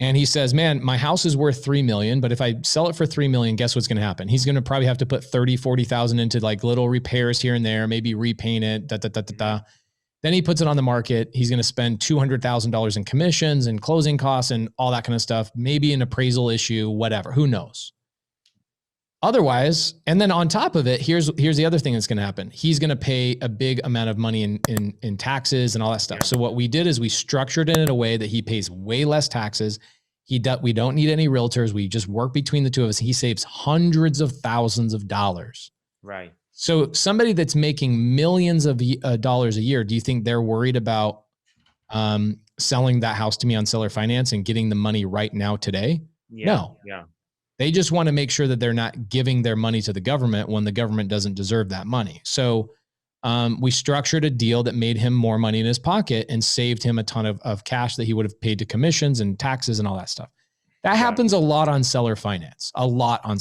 and he says, man, my house is worth 3 million, but if I sell it for 3 million, guess what's going to happen? He's going to probably have to put 30, 40,000 into like little repairs here and there, maybe repaint it, Then he puts it on the market. He's going to spend $200,000 in commissions and closing costs and all that kind of stuff, maybe an appraisal issue, whatever, who knows? Otherwise, and then on top of it, here's the other thing that's going to happen. He's going to pay a big amount of money in taxes and all that stuff. So what we did is we structured it in a way that he pays way less taxes. We don't need any realtors. We just work between the two of us. He saves hundreds of thousands of dollars. Right. So somebody that's making millions of dollars a year, do you think they're worried about selling that house to me on seller finance and getting the money right now today? Yeah. No. Yeah. They just want to make sure that they're not giving their money to the government when the government doesn't deserve that money. So we structured a deal that made him more money in his pocket and saved him a ton of cash that he would have paid to commissions and taxes and all that stuff. That happens a lot on seller finance, on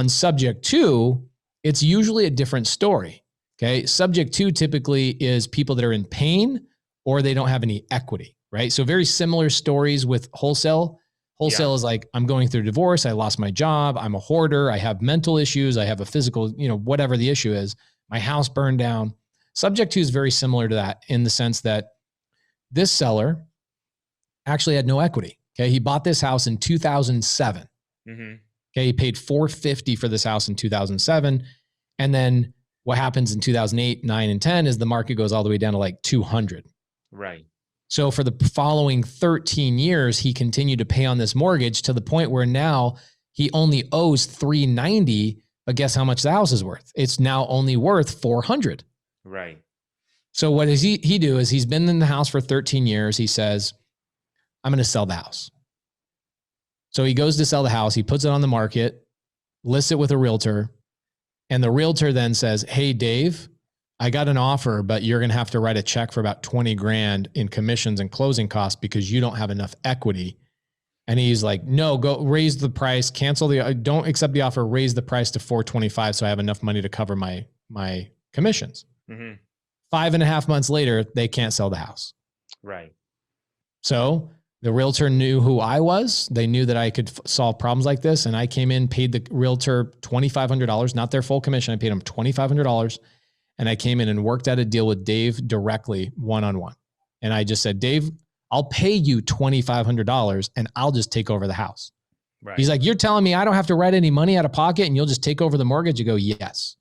subject to, it's usually a different story. Okay. Subject to typically is people that are in pain or they don't have any equity, right? So very similar stories with wholesale. Wholesale is like, I'm going through a divorce. I lost my job. I'm a hoarder. I have mental issues. I have a physical, whatever the issue is, my house burned down. Subject to is very similar to that in the sense that this seller actually had no equity. Okay. He bought this house in 2007. Mm-hmm. Okay. He paid $450 for this house in 2007. And then what happens in 2008, 9, and 10 is the market goes all the way down to like 200. Right. So for the following 13 years, he continued to pay on this mortgage to the point where now he only owes $390, but guess how much the house is worth? It's now only worth $400. Right. So what does he do is he's been in the house for 13 years. He says, I'm going to sell the house. So he goes to sell the house. He puts it on the market, lists it with a realtor. And the realtor then says, hey, Dave, I got an offer, but you're going to have to write a check for about 20 grand in commissions and closing costs because you don't have enough equity. And he's like, no, go raise the price, don't accept the offer, raise the price to 425. So I have enough money to cover my commissions. Mm-hmm. 5.5 months later, they can't sell the house. Right. So the realtor knew who I was. They knew that I could solve problems like this. And I came in, paid the realtor $2,500, not their full commission. I paid them $2,500. And I came in and worked out a deal with Dave directly, one-on-one. And I just said, Dave, I'll pay you $2,500 and I'll just take over the house. Right. He's like, you're telling me I don't have to write any money out of pocket and you'll just take over the mortgage? You go, yes.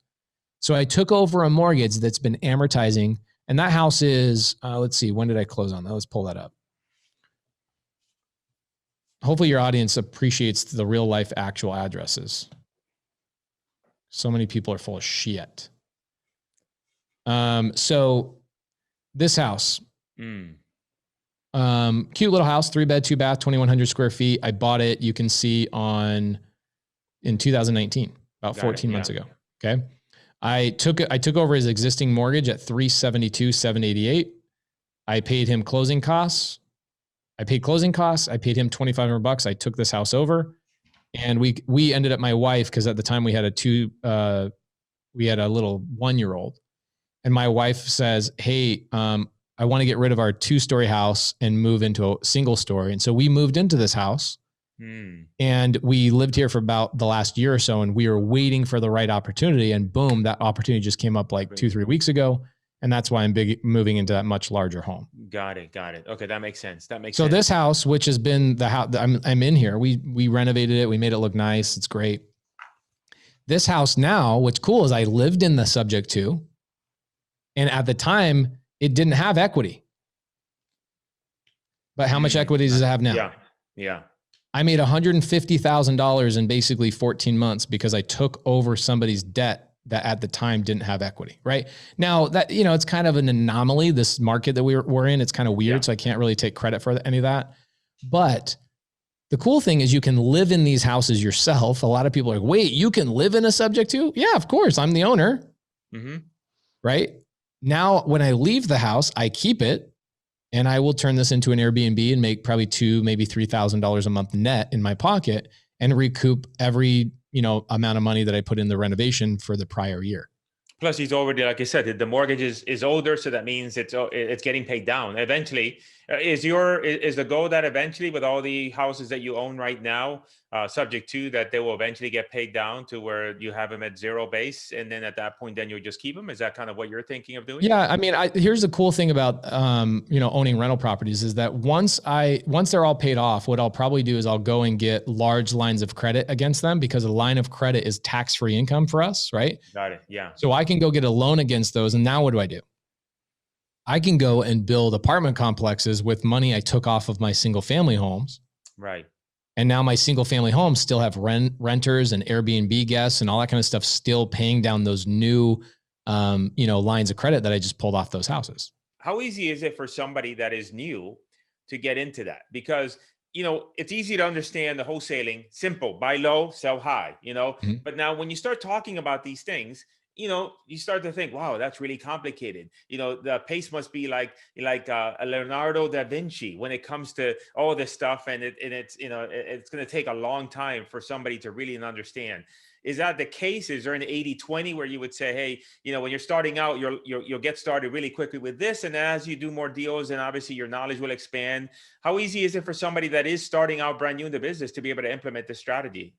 So I took over a mortgage that's been amortizing. And that house is, let's see, when did I close on that? Let's pull that up. Hopefully your audience appreciates the real life actual addresses. So many people are full of shit. So this house, cute little house, 3-bed, 2-bath, 2,100 square feet. I bought it. You can see in 2019, about 14 months ago. Okay. I took over his existing mortgage at 372,788. I paid him closing costs. I paid him $2,500. I took this house over and we ended up, my wife, cause at the time we had a little 1-year-old. And my wife says, hey, I want to get rid of our 2-story house and move into a single story. And so we moved into this house and we lived here for about the last year or so. And we were waiting for the right opportunity. And boom, that opportunity just came up like 2-3 weeks ago. And that's why I'm moving into that much larger home. Got it. Okay. That makes sense. So this house, which has been the house I'm in here, we renovated it. We made it look nice. It's great. This house now, what's cool is I lived in the subject to. And at the time, it didn't have equity. But how much equity does it have now? Yeah. I made $150,000 in basically 14 months because I took over somebody's debt that at the time didn't have equity, right? Now that, it's kind of an anomaly, this market that we're in, it's kind of weird. So I can't really take credit for any of that. But the cool thing is you can live in these houses yourself. A lot of people are like, wait, you can live in a subject to? Yeah, of course. I'm the owner, right? Now, when I leave the house, I keep it and I will turn this into an Airbnb and make probably $2,000, maybe $3,000 a month net in my pocket and recoup every, amount of money that I put in the renovation for the prior year. Plus, he's already, like I said, the mortgage is older, so that means it's getting paid down eventually. Is the goal that eventually, with all the houses that you own right now, subject to that, they will eventually get paid down to where you have them at zero base, and then at that point, then you'll just keep them? Is that kind of what you're thinking of doing? Yeah, I mean, here's the cool thing about owning rental properties is that once they're all paid off, what I'll probably do is I'll go and get large lines of credit against them, because a line of credit is tax-free income for us, right? Got it. Yeah. So I can go get a loan against those, and now what do? I can go and build apartment complexes with money I took off of my single family homes. Right. And now my single family homes still have renters and Airbnb guests and all that kind of stuff, still paying down those new lines of credit that I just pulled off those houses. How easy is it for somebody that is new to get into that? Because, it's easy to understand the wholesaling, simple, buy low, sell high, Mhm. but now when you start talking about these things, you start to think, wow, that's really complicated. The pace must be like a Leonardo da Vinci when it comes to all this stuff. And it's going to take a long time for somebody to really understand. Is that the case? Is there an 80-20 where you would say, hey, when you're starting out, you'll get started really quickly with this, and as you do more deals, and obviously your knowledge will expand? How easy is it for somebody that is starting out brand new in the business to be able to implement this strategy?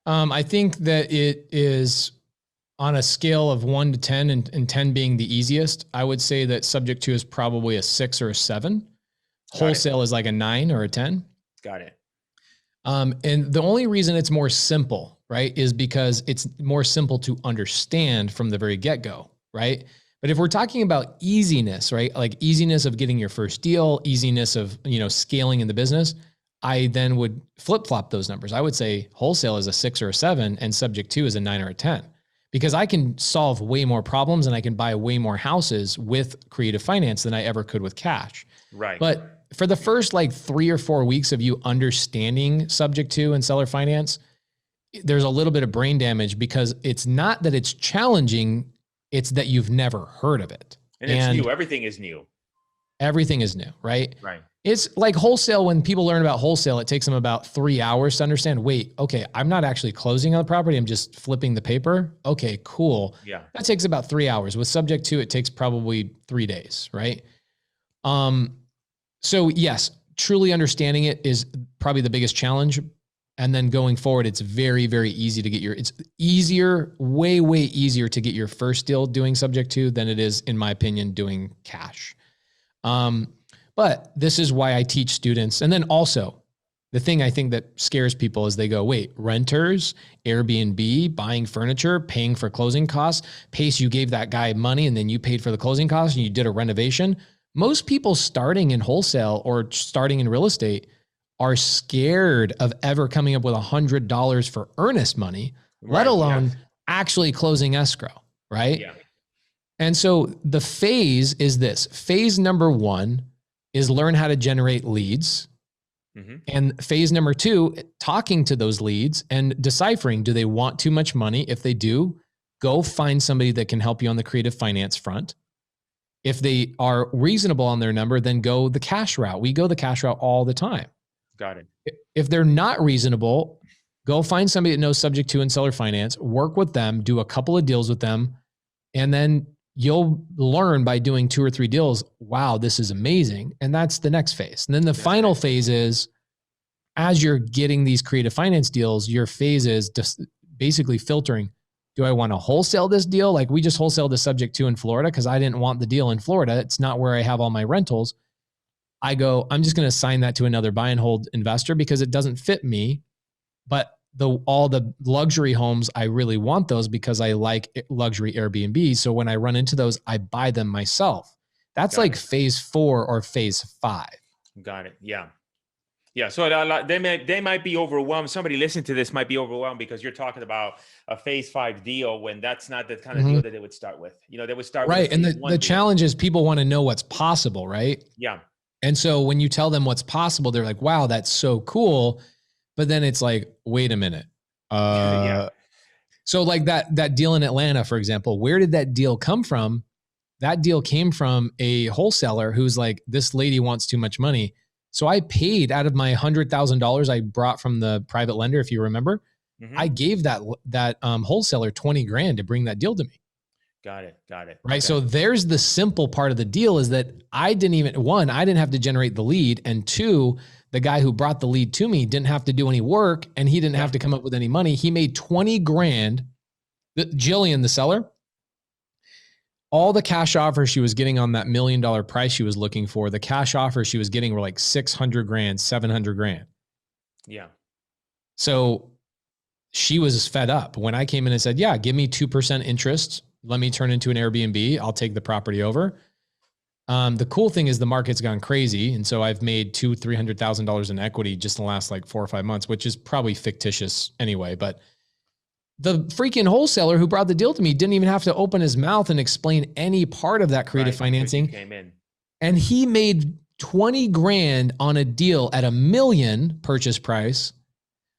I think that it is on a scale of 1 to 10, and 10 being the easiest. I would say that subject to is probably a 6 or a 7. Wholesale is like a 9 or a 10. Got it. And the only reason it's more simple, right, is because it's more simple to understand from the very get-go, right? But if we're talking about easiness, right, like easiness of getting your first deal, easiness of, scaling in the business, I then would flip-flop those numbers. I would say wholesale is a 6 or a 7 and subject to is a 9 or a 10, because I can solve way more problems and I can buy way more houses with creative finance than I ever could with cash. Right. But for the first 3 or 4 weeks of you understanding subject to and seller finance, there's a little bit of brain damage, because it's not that it's challenging, it's that you've never heard of it. And it's new. Everything is new. Everything is new, right? Right. It's like wholesale. When people learn about wholesale, it takes them about 3 hours to understand, wait, okay, I'm not actually closing on the property, I'm just flipping the paper. Okay, cool. Yeah. That takes about 3 hours. With subject to, it takes probably 3 days, right? So yes, truly understanding it is probably the biggest challenge. And then going forward, it's very, very easy to get it's easier, way, way easier to get your first deal doing subject to than it is, in my opinion, doing cash. But this is why I teach students. And then also the thing I think that scares people is they go, wait, renters, Airbnb, buying furniture, paying for closing costs. Pace, you gave that guy money and then you paid for the closing costs and you did a renovation. Most people starting in wholesale or starting in real estate are scared of ever coming up with $100 for earnest money, let alone actually closing escrow, right? Yeah. And so the phase is this. Phase number 1 is learn how to generate leads. Mm-hmm. And phase number 2, talking to those leads and deciphering, do they want too much money? If they do, go find somebody that can help you on the creative finance front. If they are reasonable on their number, then go the cash route. We go the cash route all the time. Got it. If they're not reasonable, go find somebody that knows subject to and seller finance, work with them, do a couple of deals with them, and then you'll learn by doing 2 or 3 deals, wow, this is amazing. And that's the next phase. And then the final phase is, as you're getting these creative finance deals, your phase is just basically filtering. Do I want to wholesale this deal? Like we just wholesaled the subject to in Florida because I didn't want the deal in Florida. It's not where I have all my rentals. I go, I'm just going to assign that to another buy and hold investor because it doesn't fit me. But all the luxury homes, I really want those because I like luxury Airbnb. So when I run into those, I buy them myself. That's like phase 4 or phase 5. Got it. Yeah. Yeah. So they might be overwhelmed. Somebody listening to this might be overwhelmed because you're talking about a phase 5 deal when that's not the kind of deal that they would start with. They would start right. with And the challenge is people want to know what's possible, right? Yeah. And so when you tell them what's possible, they're like, wow, that's so cool. But then it's like, wait a minute. Yeah. So like that deal in Atlanta, for example, where did that deal come from? That deal came from a wholesaler who's like, this lady wants too much money. So I paid out of my $100,000 I brought from the private lender, if you remember. Mm-hmm. I gave that wholesaler $20,000 to bring that deal to me. Got it. Got it. Right. Okay. So there's the simple part of the deal is that I didn't have to generate the lead. And two, the guy who brought the lead to me didn't have to do any work and he didn't have to come up with any money. He made 20 grand. Jillian, the seller, all the cash offers she was getting on that $1 million price she was looking for, the cash offers she was getting were like 600 grand, 700 grand. Yeah. So she was fed up when I came in and said, yeah, give me 2% interest. Let me turn into an Airbnb. I'll take the property over. The cool thing is the market's gone crazy. And so I've made $200,000-$300,000 in equity just in the last like 4 or 5 months, which is probably fictitious anyway. But the freaking wholesaler who brought the deal to me didn't even have to open his mouth and explain any part of that creative financing. Came in. And he made 20 grand on a deal at $1 million purchase price.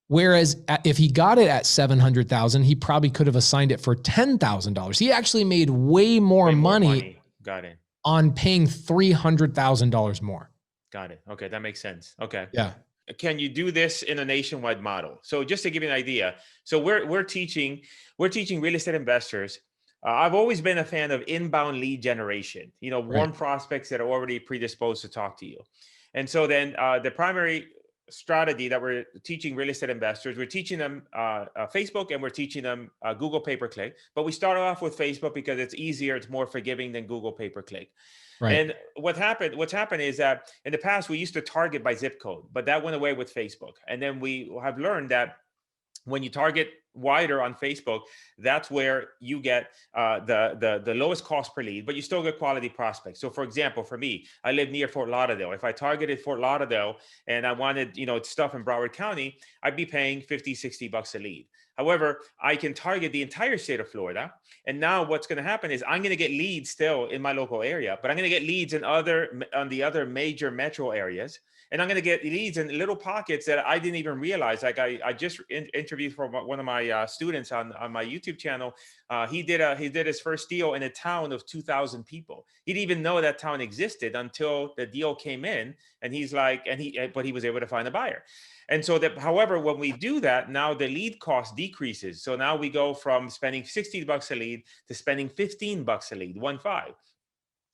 Whereas if he got it at 700,000, he probably could have assigned it for $10,000. He actually made way more money. Got it. On paying $300,000 more. Got it. Okay. That makes sense. Okay. Yeah. Can you do this in a nationwide model? So just to give you an idea, so we're teaching real estate investors. I've always been a fan of inbound lead generation, warm prospects that are already predisposed to talk to you. And so then the primary strategy that we're teaching real estate investors, we're teaching them Facebook and we're teaching them Google pay-per-click. But we start off with Facebook because it's easier, it's more forgiving than Google pay-per-click. Right. And what's happened is that in the past we used to target by zip code, but that went away with Facebook. And then we have learned that when you target wider on Facebook, that's where you get the lowest cost per lead, but you still get quality prospects. So for example, for me, I live near Fort Lauderdale. If I targeted Fort Lauderdale and I wanted, stuff in Broward County, I'd be paying $50-$60 a lead. However, I can target the entire state of Florida. And now what's going to happen is I'm going to get leads still in my local area, but I'm going to get leads on the other major metro areas. And I'm going to get leads in little pockets that I didn't even realize. Like I just interviewed for one of my students on my YouTube channel. He did his first deal in a town of 2,000 people. He didn't even know that town existed until the deal came in. And he's like, but he was able to find a buyer. And so however, when we do that, now the lead cost decreases. So now we go from spending $60 a lead to spending $15 a lead, 1.5.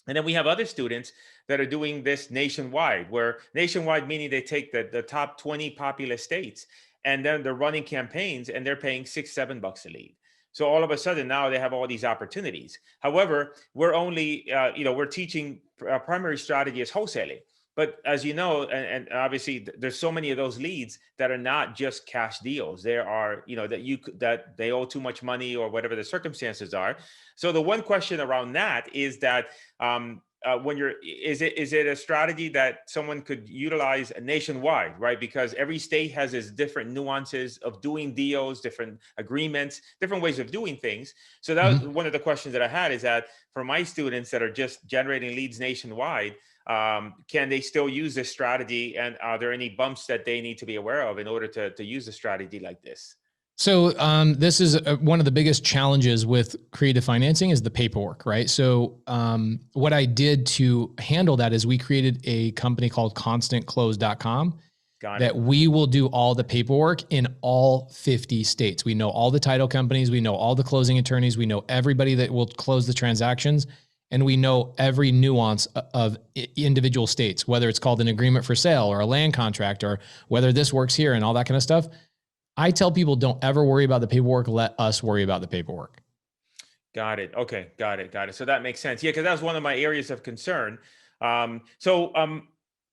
And then we have other students that are doing this nationwide, where nationwide meaning they take the top 20 populous states and then they're running campaigns and they're paying $6-7 a lead. So all of a sudden now they have all these opportunities. However, we're only, we're teaching primary strategy as wholesaling. But as you know, and obviously there's so many of those leads that are not just cash deals. There are, that they owe too much money or whatever the circumstances are. So the one question around that is that is it a strategy that someone could utilize nationwide, right? Because every state has its different nuances of doing deals, different agreements, different ways of doing things. So that was one of the questions that I had, is that for my students that are just generating leads nationwide, can they still use this strategy? And are there any bumps that they need to be aware of in order to use a strategy like this? So this is one of the biggest challenges with creative financing is the paperwork, right? So what I did to handle that is we created a company called ConstantClose.com that we will do all the paperwork in all 50 states. We know all the title companies. We know all the closing attorneys. We know everybody that will close the transactions. And we know every nuance of individual states, whether it's called an agreement for sale or a land contract or whether this works here and all that kind of stuff. I tell people, don't ever worry about the paperwork. Let us worry about the paperwork. Got it. Okay. Got it. So that makes sense. Yeah. Because that was one of my areas of concern.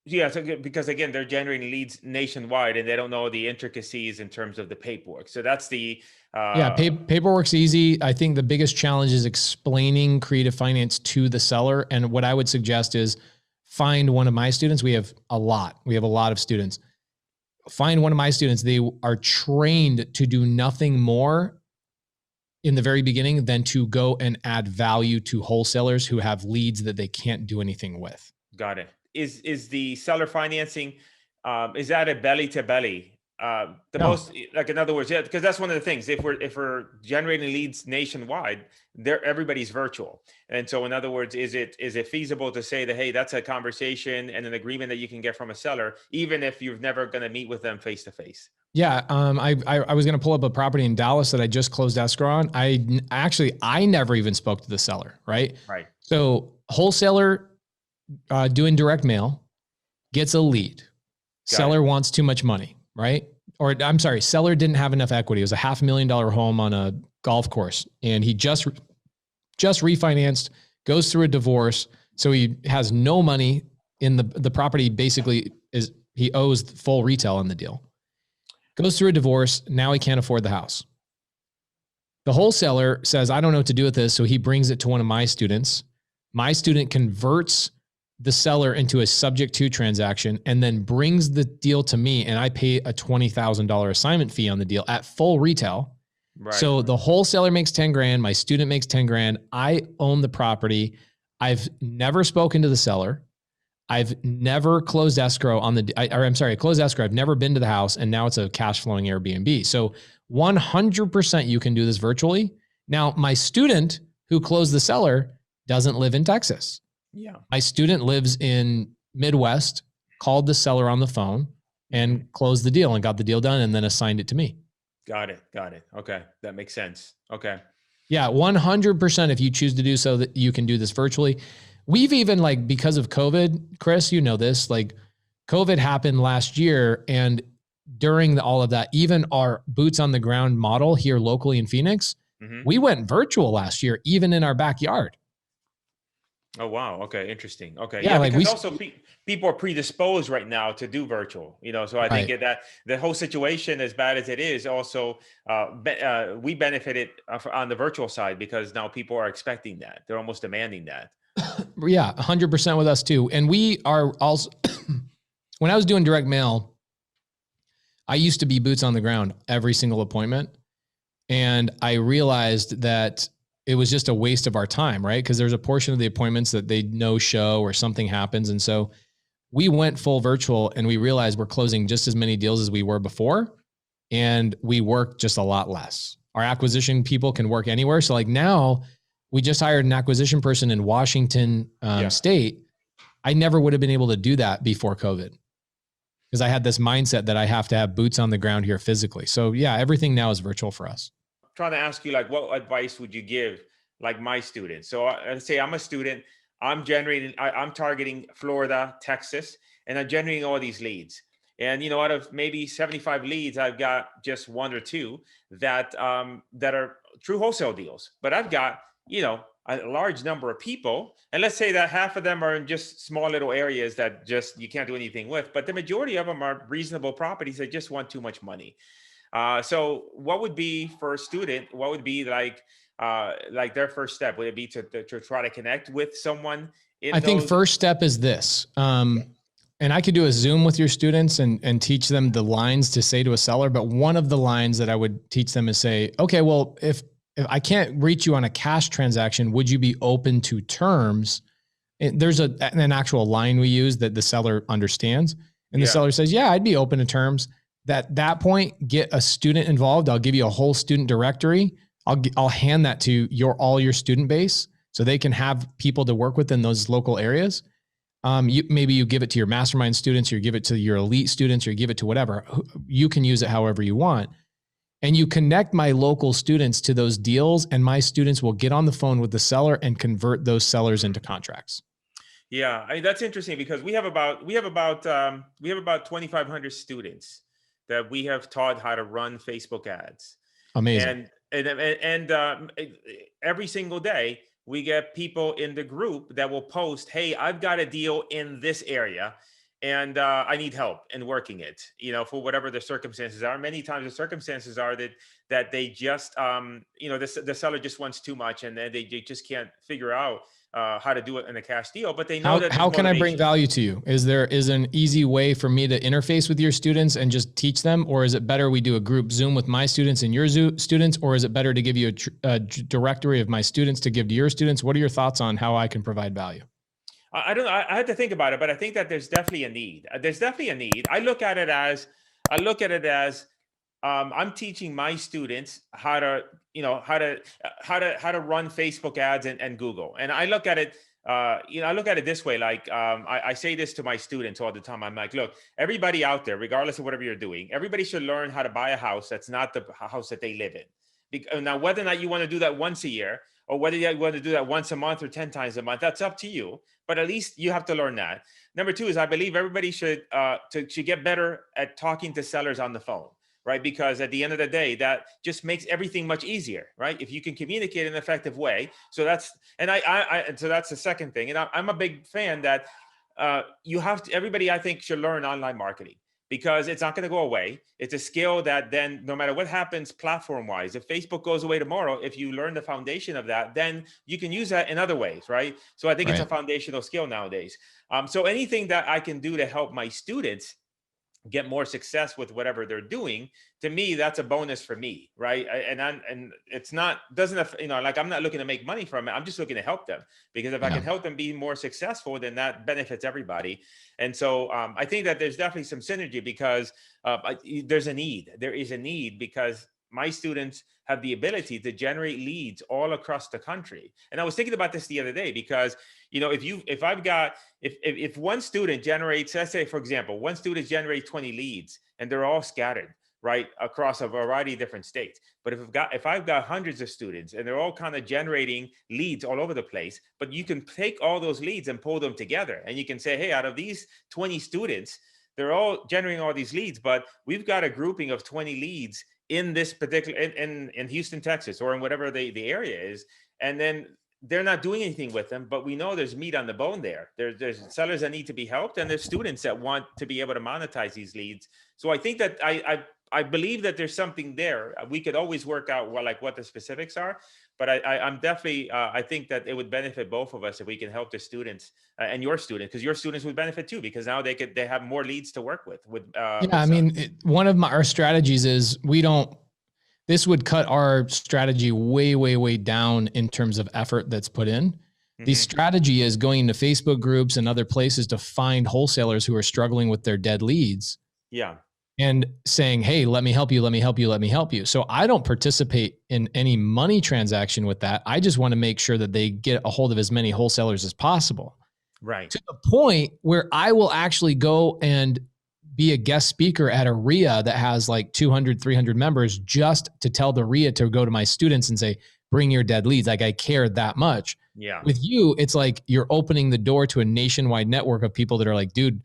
Yeah, because again, they're generating leads nationwide and they don't know the intricacies in terms of the paperwork. So that's the paperwork's easy. I think the biggest challenge is explaining creative finance to the seller. And what I would suggest is find one of my students. We have a lot of students. Find one of my students. They are trained to do nothing more in the very beginning than to go and add value to wholesalers who have leads that they can't do anything with. Got it. Is the seller financing, is that a belly to belly? Most, like, in other words, yeah, because that's one of the things. If we're generating leads nationwide, everybody's virtual. And so in other words, is it feasible to say that, hey, that's a conversation and an agreement that you can get from a seller, even if you're never going to meet with them face to face? Yeah. I was going to pull up a property in Dallas that I just closed escrow on. I never even spoke to the seller. Right. Right. So wholesaler, doing direct mail, gets a lead. Got it. Seller wants too much money. Right. Or I'm sorry, seller didn't have enough equity. It was a $500,000 home on a golf course, and he just refinanced, goes through a divorce. So he has no money in the property. Basically he owes full retail on the deal, goes through a divorce. Now he can't afford the house. The wholesaler says, I don't know what to do with this. So he brings it to one of my students. My student converts the seller into a subject to transaction and then brings the deal to me. And I pay a $20,000 assignment fee on the deal at full retail. Right. So the wholesaler makes 10 grand. My student makes 10 grand. I own the property. I've never spoken to the seller. I've never closed escrow on closed escrow. I've never been to the house, and now it's a cash flowing Airbnb. So 100% you can do this virtually. Now, my student who closed the seller doesn't live in Texas. Yeah. My student lives in Midwest, called the seller on the phone and closed the deal and got the deal done and then assigned it to me. Got it. Okay. That makes sense. Okay. Yeah, 100% if you choose to do so, that you can do this virtually. We've even, like, because of COVID, Cris, you know this, like, COVID happened last year, and during all of that, even our boots on the ground model here locally in Phoenix, we went virtual last year, even in our backyard. Oh, wow. Okay. Interesting. Okay. Yeah, like because also people are predisposed right now to do virtual, so I think that the whole situation, as bad as it is, also we benefited on the virtual side because now people are expecting that. They're almost demanding that. Yeah, 100% with us too. And we are also, when I was doing direct mail, I used to be boots on the ground every single appointment. And I realized that it was just a waste of our time, right? Because there's a portion of the appointments that they no show or something happens. And so we went full virtual, and we realized we're closing just as many deals as we were before. And we work just a lot less. Our acquisition people can work anywhere. So like now we just hired an acquisition person in Washington state. I never would have been able to do that before COVID, because I had this mindset that I have to have boots on the ground here physically. So yeah, everything now is virtual for us. Trying to ask you, like, what advice would you give, like, my students? So let's say I'm a student, I'm targeting Florida, Texas, and I'm generating all these leads. And, out of maybe 75 leads, I've got just one or two that are true wholesale deals. But I've got, a large number of people. And let's say that half of them are in just small little areas that just you can't do anything with. But the majority of them are reasonable properties that just want too much money. So what would be for a student, what would be like their first step? Would it be to try to connect with someone? I think first step is this. And I could do a Zoom with your students and teach them the lines to say to a seller. But one of the lines that I would teach them is say, okay, well, if I can't reach you on a cash transaction, would you be open to terms? And there's an actual line we use that the seller understands. And the seller says, yeah, I'd be open to terms. That point, get a student involved. I'll give you a whole student directory. I'll hand that to all your student base so they can have people to work with in those local areas. Maybe you give it to your mastermind students, or you give it to your elite students, or you give it to whatever. You can use it however you want. And you connect my local students to those deals, and my students will get on the phone with the seller and convert those sellers into contracts. Yeah, that's interesting, because we have about 2,500 students that we have taught how to run Facebook ads. Amazing. And every single day we get people in the group that will post, hey, I've got a deal in this area, and I need help in working it, for whatever the circumstances are. Many times the circumstances are that they just, the seller just wants too much, and they just can't figure out how to do it in a cash deal. But they know how can I bring value to you? Is an easy way for me to interface with your students and just teach them? Or is it better we do a group Zoom with my students and your students? Or is it better to give you a directory of my students to give to your students? What are your thoughts on how I can provide value? I don't know. I had to think about it, but I think that there's definitely a need. I look at it as I'm teaching my students how to run Facebook ads and Google. And I look at it I look at it this way. Like I say this to my students all the time. I'm like, look, everybody out there, regardless of whatever you're doing, everybody should learn how to buy a house that's not the house that they live in. Now, whether or not you want to do that once a year, or whether you want to do that once a month or 10 times a month, that's up to you. But at least you have to learn that. Number two is I believe everybody should get better at talking to sellers on the phone, right? Because at the end of the day, that just makes everything much easier, right? If you can communicate in an effective way. So that's, so that's the second thing. And I'm a big fan that you have to, everybody I think should learn online marketing, because it's not going to go away. It's a skill that then no matter what happens platform wise, if Facebook goes away tomorrow, if you learn the foundation of that, then you can use that in other ways, right? So I think it's a foundational skill nowadays. So anything that I can do to help my students get more success with whatever they're doing, to me, that's a bonus for me, right? And it's not, like I'm not looking to make money from it. I'm just looking to help them, because if I can help them be more successful, then that benefits everybody. And so I think that there's definitely some synergy, because there's a need. There is a need, because my students have the ability to generate leads all across the country. And I was thinking about this the other day, because if one student generates, let's say, for example, one student generates 20 leads and they're all scattered, right, across a variety of different states. But if I've got hundreds of students and they're all kind of generating leads all over the place, but you can take all those leads and pull them together, and you can say, hey, out of these 20 students, they're all generating all these leads, but we've got a grouping of 20 leads in this particular, in Houston, Texas, or in whatever the area is. And then they're not doing anything with them, but we know there's meat on the bone there. There's sellers that need to be helped, and there's students that want to be able to monetize these leads. So I think that I believe that there's something there. We could always work out what the specifics are, but I'm definitely, I think that it would benefit both of us if we can help the students and your students, because your students would benefit too, because now they have more leads to work with. I mean, one of our strategies is this would cut our strategy way, way, way down in terms of effort that's put in. Mm-hmm. The strategy is going into Facebook groups and other places to find wholesalers who are struggling with their dead leads. Yeah. And saying, hey, let me help you, let me help you, let me help you. So I don't participate in any money transaction with that. I just want to make sure that they get a hold of as many wholesalers as possible. Right. To the point where I will actually go and be a guest speaker at a RIA that has like 200, 300 members, just to tell the RIA to go to my students and say, bring your dead leads. Like I care that much. Yeah. With you, it's like you're opening the door to a nationwide network of people that are like, dude,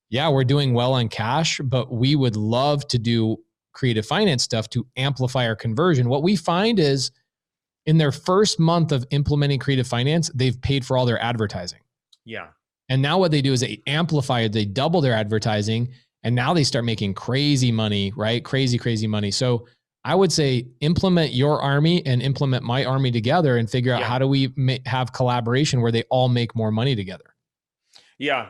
yeah, we're doing well on cash, but we would love to do creative finance stuff to amplify our conversion. What we find is in their first month of implementing creative finance, they've paid for all their advertising. Yeah. And now what they do is they amplify it, they double their advertising, and now they start making crazy money, right? Crazy, crazy money. So I would say implement your army and implement my army together and figure out how do we have collaboration where they all make more money together. Yeah.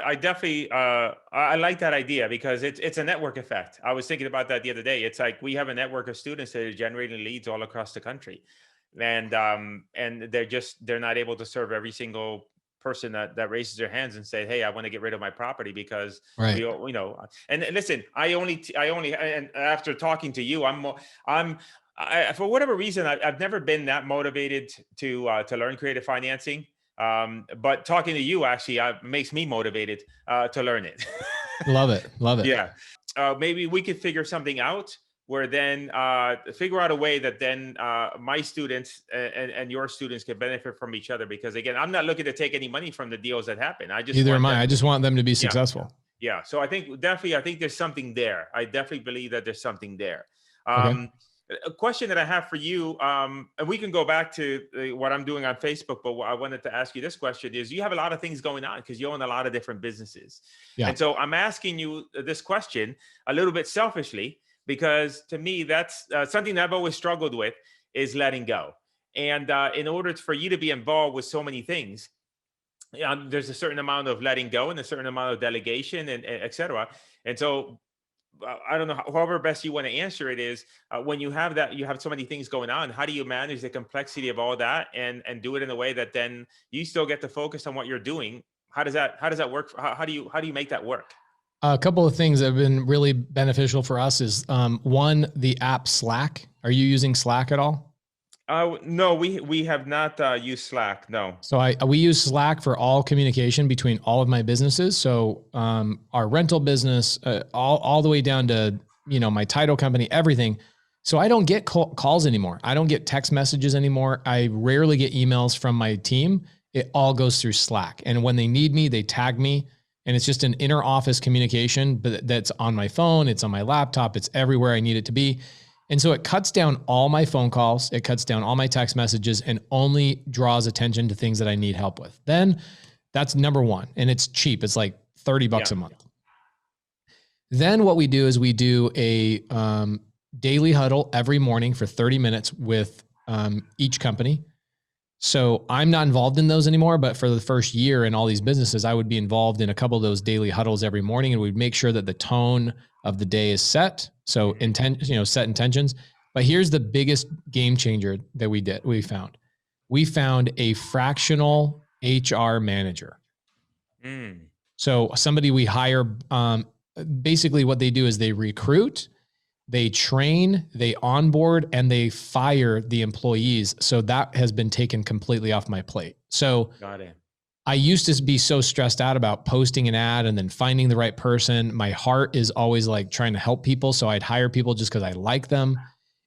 I definitely, I like that idea, because it's a network effect. I was thinking about that the other day. It's like we have a network of students that are generating leads all across the country, and they're not able to serve every single person that raises their hands and say, hey, I want to get rid of my property because and listen, I only, and after talking to you, for whatever reason, I've never been that motivated to learn creative financing. But talking to you actually makes me motivated to learn it. Love it. Yeah. Maybe we could figure something out where then figure out a way that then my students and your students can benefit from each other. Because again, I'm not looking to take any money from the deals that happen. I just want them to be successful. Yeah. So I think there's something there. I definitely believe that there's something there. Okay. A question that I have for you, and we can go back to what I'm doing on Facebook, but I wanted to ask you this question is, you have a lot of things going on because you own a lot of different businesses. Yeah. And so I'm asking you this question a little bit selfishly, because to me, that's something that I've always struggled with, is letting go. And in order for you to be involved with so many things, there's a certain amount of letting go and a certain amount of delegation and et cetera. And so I don't know, however best you want to answer it is, when you have so many things going on, how do you manage the complexity of all that and do it in a way that then you still get to focus on what you're doing? How does that work? How do you make that work? A couple of things that have been really beneficial for us is one, the app Slack. Are you using Slack at all? No, we have not used Slack. No. So we use Slack for all communication between all of my businesses. So our rental business, all the way down to, you know, my title company, everything. So I don't get calls anymore. I don't get text messages anymore. I rarely get emails from my team. It all goes through Slack. And when they need me, they tag me. And it's just an inter office communication, but that's on my phone. It's on my laptop. It's everywhere I need it to be. And so it cuts down all my phone calls. It cuts down all my text messages and only draws attention to things that I need help with. Then that's number one. And it's cheap. It's like $30 a month. Then what we do is we do a daily huddle every morning for 30 minutes with each company. So I'm not involved in those anymore, but for the first year in all these businesses, I would be involved in a couple of those daily huddles every morning, and we'd make sure that the tone of the day is set. So set intentions. But here's the biggest game changer that we found. We found a fractional HR manager. So somebody we hire, basically what they do is they recruit, they train, they onboard, and they fire the employees. So that has been taken completely off my plate. So got it. I used to be so stressed out about posting an ad and then finding the right person. My heart is always like trying to help people. So I'd hire people just because I like them.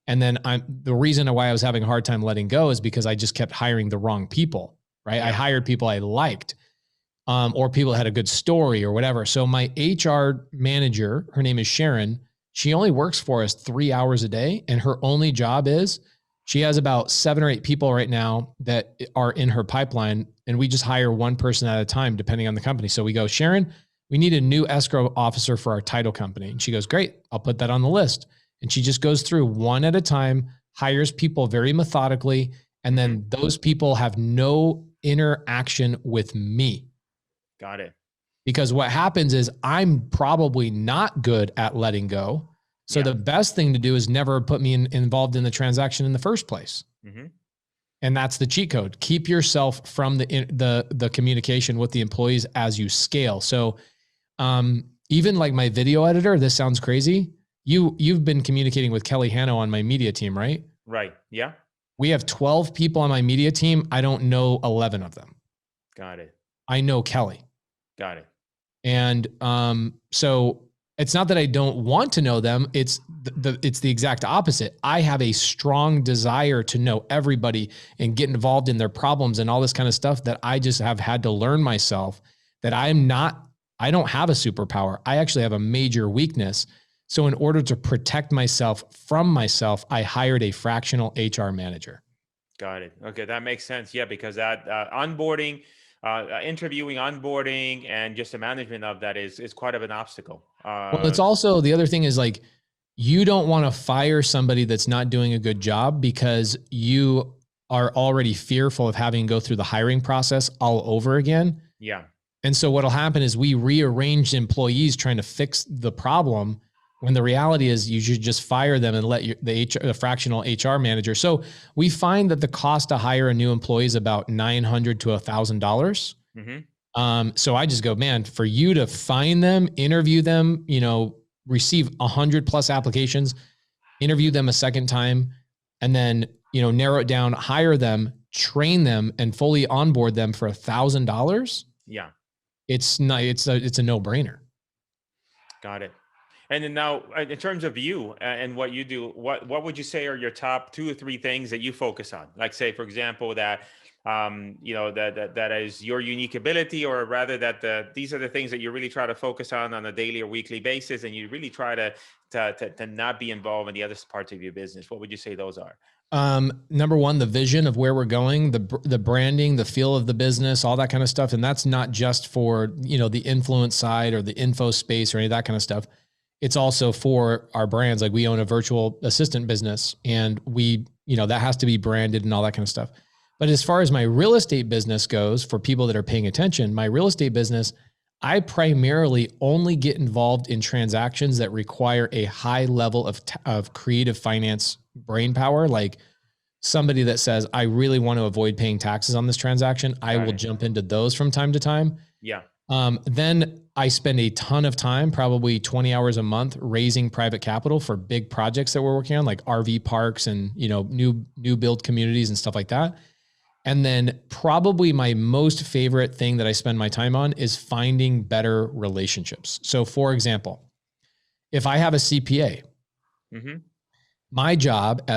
And then the reason why I was having a hard time letting go is because I just kept hiring the wrong people, right? Yeah. I hired people I liked, or people that had a good story or whatever. So my HR manager, her name is Sharon. She only works for us 3 hours a day. And her only job is she has about 7 or 8 people right now that are in her pipeline. And we just hire one person at a time, depending on the company. So we go, Sharon, we need a new escrow officer for our title company. And she goes, great, I'll put that on the list. And she just goes through one at a time, hires people very methodically. And then those people have no interaction with me. Got it. Because what happens is I'm probably not good at letting go. So the best thing to do is never put me involved in the transaction in the first place. And that's the cheat code. Keep yourself from the communication with the employees as you scale. So even like my video editor, this sounds crazy. You've been communicating with Kelly Hanno on my media team, right? Right. Yeah. We have 12 people on my media team. I don't know 11 of them. Got it. I know Kelly. Got it. And so it's not that I don't want to know them. It's the exact opposite. I have a strong desire to know everybody and get involved in their problems and all this kind of stuff that I just have had to learn myself that I don't have a superpower. I actually have a major weakness. So in order to protect myself from myself, I hired a fractional HR manager. Got it. Okay. That makes sense. Yeah. Because that onboarding, interviewing, onboarding, and just the management of that is quite of an obstacle. Well, it's also, the other thing is like, you don't want to fire somebody that's not doing a good job because you are already fearful of having to go through the hiring process all over again. Yeah. And so what'll happen is we rearrange employees trying to fix the problem when the reality is you should just fire them and let the fractional HR manager. So we find that the cost to hire a new employee is about $900 to $1,000. So I just go, man, for you to find them, interview them, receive 100+ applications, interview them a second time, and then, narrow it down, hire them, train them, and fully onboard them for $1,000. Yeah. It's a no-brainer. Got it. And then now, in terms of you and what you do, what would you say are your top 2 or 3 things that you focus on? Like, say, for example, that that is your unique ability, or rather that these are the things that you really try to focus on a daily or weekly basis, and you really try to not be involved in the other parts of your business. What would you say those are? Number one, the vision of where we're going, the branding, the feel of the business, all that kind of stuff. And that's not just for, the influence side or the info space or any of that kind of stuff. It's also for our brands. Like, we own a virtual assistant business, and that has to be branded and all that kind of stuff. But as far as my real estate business goes, for people that are paying attention, my real estate business, I primarily only get involved in transactions that require a high level of creative finance brain power. Like somebody that says, I really want to avoid paying taxes on this transaction, I will jump into those from time to time. Yeah. Then I spend a ton of time, probably 20 hours a month, raising private capital for big projects that we're working on, like RV parks and, new build communities and stuff like that. And then probably my most favorite thing that I spend my time on is finding better relationships. So for example, if I have a CPA, my job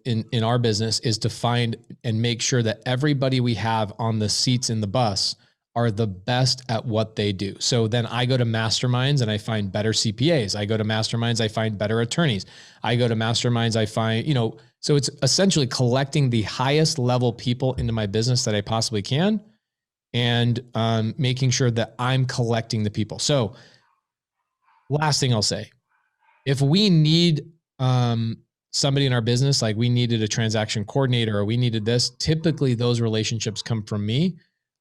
in our business is to find and make sure that everybody we have on the seats in the bus are the best at what they do. So then I go to masterminds and I find better CPAs. I go to masterminds, I find better attorneys. I go to masterminds, I find, so it's essentially collecting the highest level people into my business that I possibly can, and making sure that I'm collecting the people. So last thing I'll say, if we need somebody in our business, like we needed a transaction coordinator or we needed this, typically those relationships come from me.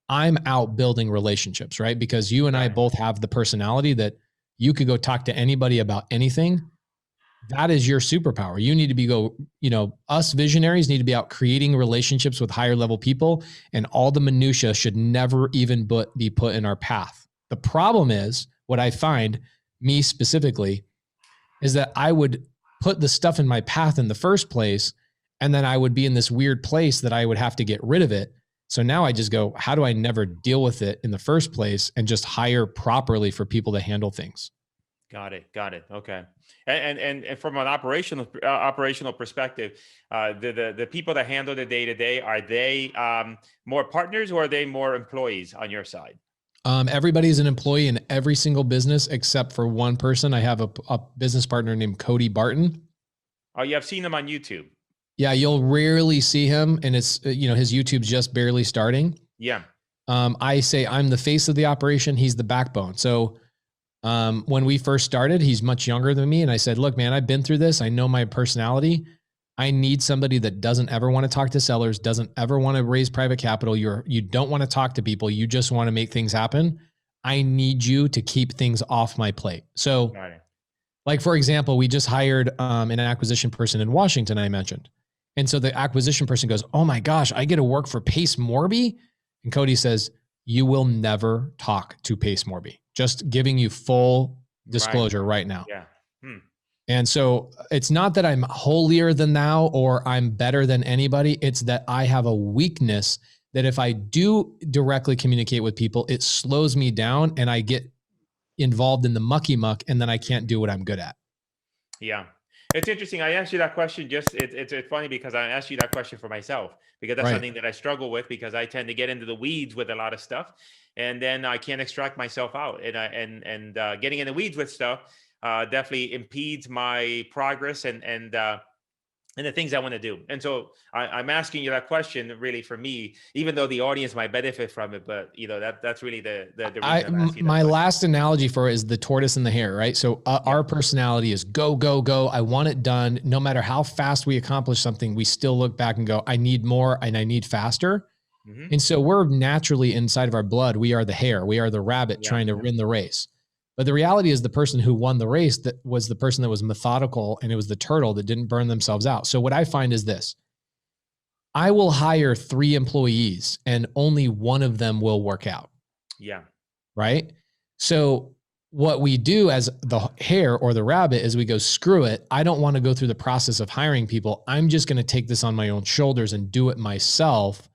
I'm out building relationships, right? Because you and I both have the personality that you could go talk to anybody about anything. That is your superpower. You need to be us visionaries need to be out creating relationships with higher level people, and all the minutia should never even be put in our path. The problem is, what I find, me specifically, is that I would put the stuff in my path in the first place, and then I would be in this weird place that I would have to get rid of it. So now I just go, how do I never deal with it in the first place and just hire properly for people to handle things? Got it. Okay. And from an operational perspective, the people that handle the day to day, are they more partners or are they more employees on your side? Everybody's an employee in every single business except for one person. I have a business partner named Cody Barton. Oh, you have seen him on YouTube. Yeah, you'll rarely see him, and it's his YouTube's just barely starting. Yeah. I say I'm the face of the operation. He's the backbone. So when we first started, he's much younger than me, and I said, "Look, man, I've been through this. I know my personality. I need somebody that doesn't ever want to talk to sellers, doesn't ever want to raise private capital. You don't want to talk to people. You just want to make things happen. I need you to keep things off my plate." So, like for example, we just hired an acquisition person in Washington, I mentioned. And so the acquisition person goes, "Oh my gosh, I get to work for Pace Morby?" And Cody says, "You will never talk to Pace Morby. Just giving you full disclosure right now." Yeah. And so it's not that I'm holier than thou or I'm better than anybody. It's that I have a weakness that if I do directly communicate with people, it slows me down and I get involved in the mucky muck, and then I can't do what I'm good at. Yeah. It's interesting. I asked you that question. It's funny because I asked you that question for myself, because that's something that I struggle with, because I tend to get into the weeds with a lot of stuff, and then I can't extract myself out. And getting in the weeds with stuff definitely impedes my progress and the things I want to do. And so I'm asking you that question really for me, even though the audience might benefit from it, but that's really the reason I'm asking my last analogy for it is the tortoise and the hare, right? So our personality is go, go, go. I want it done. No matter how fast we accomplish something, we still look back and go, I need more and I need faster. And so we're naturally, inside of our blood, we are the hare, we are the rabbit trying to win the race. But the reality is the person who won the race that was the person that was methodical, and it was the turtle that didn't burn themselves out. So what I find is this: I will hire 3 employees and only one of them will work out. Yeah. Right. So what we do as the hare or the rabbit is we go, screw it. I don't want to go through the process of hiring people. I'm just going to take this on my own shoulders and do it myself.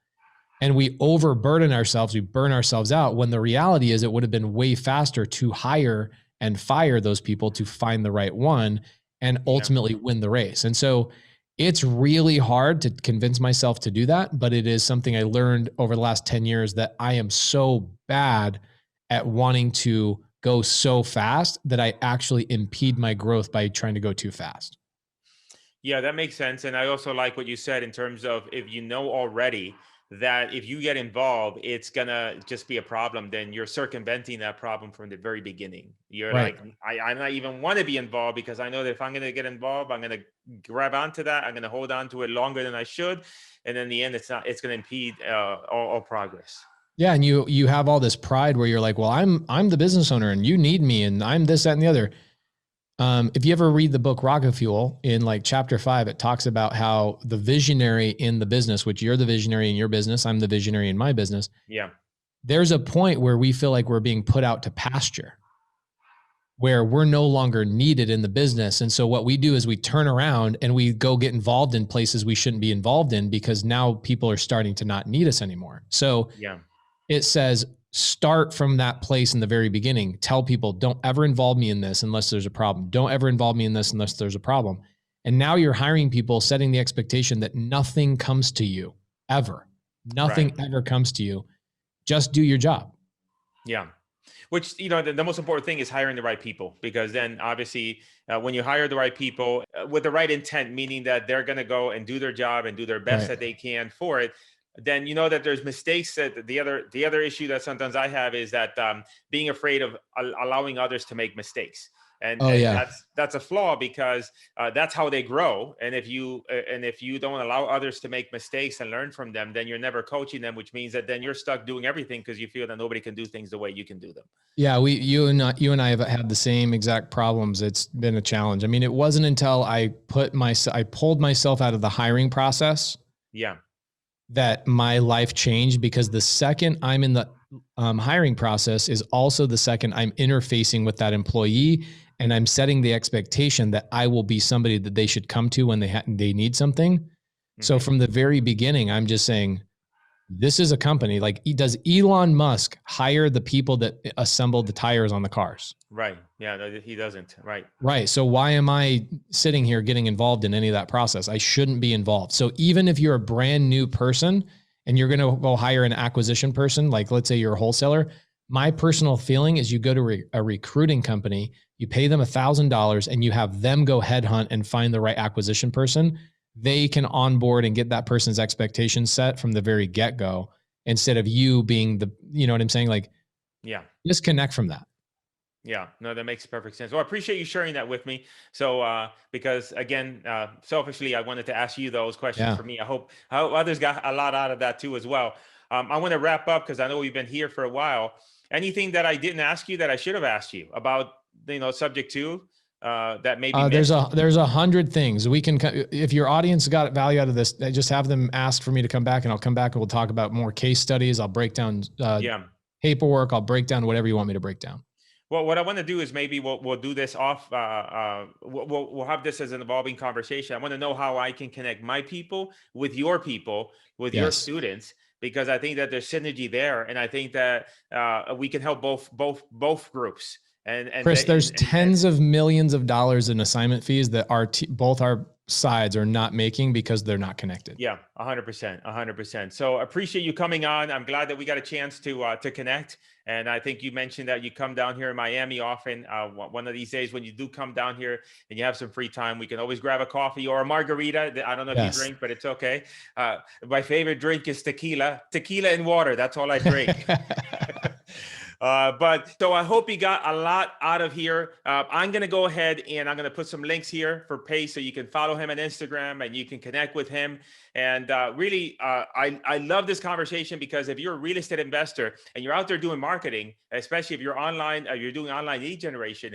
And we overburden ourselves, we burn ourselves out, when the reality is it would have been way faster to hire and fire those people to find the right one and ultimately win the race. And so it's really hard to convince myself to do that, but it is something I learned over the last 10 years, that I am so bad at wanting to go so fast that I actually impede my growth by trying to go too fast. Yeah, that makes sense. And I also like what you said in terms of, if you know already that if you get involved, it's gonna just be a problem, then you're circumventing that problem from the very beginning. You're like, I not even want to be involved, because I know that if I'm gonna get involved, I'm gonna grab onto that, I'm gonna hold on to it longer than I should, and in the end, it's gonna impede all progress. Yeah, and you have all this pride where you're like, well, I'm the business owner, and you need me, and I'm this, that, and the other. If you ever read the book Rocket Fuel, in like chapter 5, it talks about how the visionary in the business, which you're the visionary in your business, I'm the visionary in my business. Yeah. there's a point where we feel like we're being put out to pasture, where we're no longer needed in the business. And so what we do is we turn around and we go get involved in places we shouldn't be involved in, because now people are starting to not need us anymore. So Yeah. it says, start from that place in the very beginning. Tell people, don't ever involve me in this unless there's a problem. Don't ever involve me in this unless there's a problem. And now you're hiring people, setting the expectation that nothing comes to you ever. Nothing ever comes to you. Just do your job. Yeah. Which, you know, the most important thing is hiring the right people, because then obviously when you hire the right people with the right intent, meaning that they're going to go and do their job and do their best that they can for it, then you know that there's mistakes. That the other issue that sometimes I have is that being afraid of allowing others to make mistakes. And that's a flaw, because that's how they grow. And if you don't allow others to make mistakes and learn from them, then you're never coaching them, which means that then you're stuck doing everything because you feel that nobody can do things the way you can do them. Yeah, you and I have had the same exact problems. It's been a challenge. I mean, it wasn't until I pulled myself out of the hiring process. Yeah. That my life changed, because the second I'm in the hiring process is also the second I'm interfacing with that employee, and I'm setting the expectation that I will be somebody that they should come to when they need something. Mm-hmm. So from the very beginning, I'm just saying, this is a company. Like, does Elon Musk hire the people that assembled the tires on the cars? Right. Yeah, he doesn't. Right. Right. So why am I sitting here getting involved in any of that process? I shouldn't be involved. So even if you're a brand new person and you're going to go hire an acquisition person, like let's say you're a wholesaler, my personal feeling is you go to a recruiting company, you pay them $1,000 and you have them go headhunt and find the right acquisition person. They can onboard and get that person's expectations set from the very get-go, instead of you being you know what I'm saying? Like, yeah, disconnect from that. Yeah, no, that makes perfect sense. Well, I appreciate you sharing that with me. So, because again, selfishly, I wanted to ask you those questions for me. I hope others got a lot out of that too as well. I want to wrap up because I know we've been here for a while. Anything that I didn't ask you that I should have asked you about, subject to that maybe there's 100 things we can. If your audience got value out of this, just have them ask for me to come back, and I'll come back and we'll talk about more case studies. I'll break down paperwork. I'll break down whatever you want me to break down. Well, what I want to do is maybe we'll do this off. We'll have this as an evolving conversation. I want to know how I can connect my people, with your your students, because I think that there's synergy there, and I think that we can help both groups. And Chris, there's tens of millions of dollars in assignment fees that both our sides are not making because they're not connected. Yeah, 100%. So appreciate you coming on. I'm glad that we got a chance to connect. And I think you mentioned that you come down here in Miami often. One of these days when you do come down here and you have some free time, we can always grab a coffee or a margarita. I don't know if you drink, but it's okay. My favorite drink is tequila and water. That's all I drink. But so I hope you got a lot out of here. I'm going to go ahead and I'm going to put some links here for Pace, so you can follow him on Instagram and you can connect with him. And really, I love this conversation, because if you're a real estate investor and you're out there doing marketing, especially if you're online, you're doing online lead generation,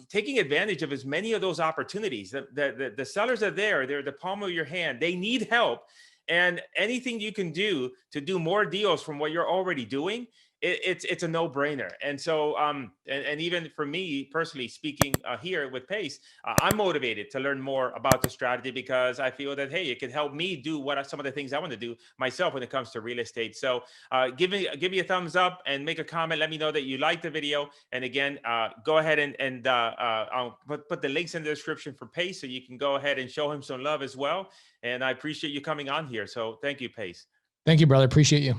taking advantage of as many of those opportunities. The sellers are there. They're the palm of your hand. They need help. And anything you can do to do more deals from what you're already doing, it's a no-brainer. And so and even for me personally speaking, here with Pace, I'm motivated to learn more about the strategy, because I feel that, hey, it can help me do what are some of the things I want to do myself when it comes to real estate. So give me a thumbs up and make a comment. Let me know that you liked the video. And again, go ahead and I'll put the links in the description for Pace, so you can go ahead and show him some love as well. And I appreciate you coming on here. So thank you, Pace. Thank you, brother. Appreciate you.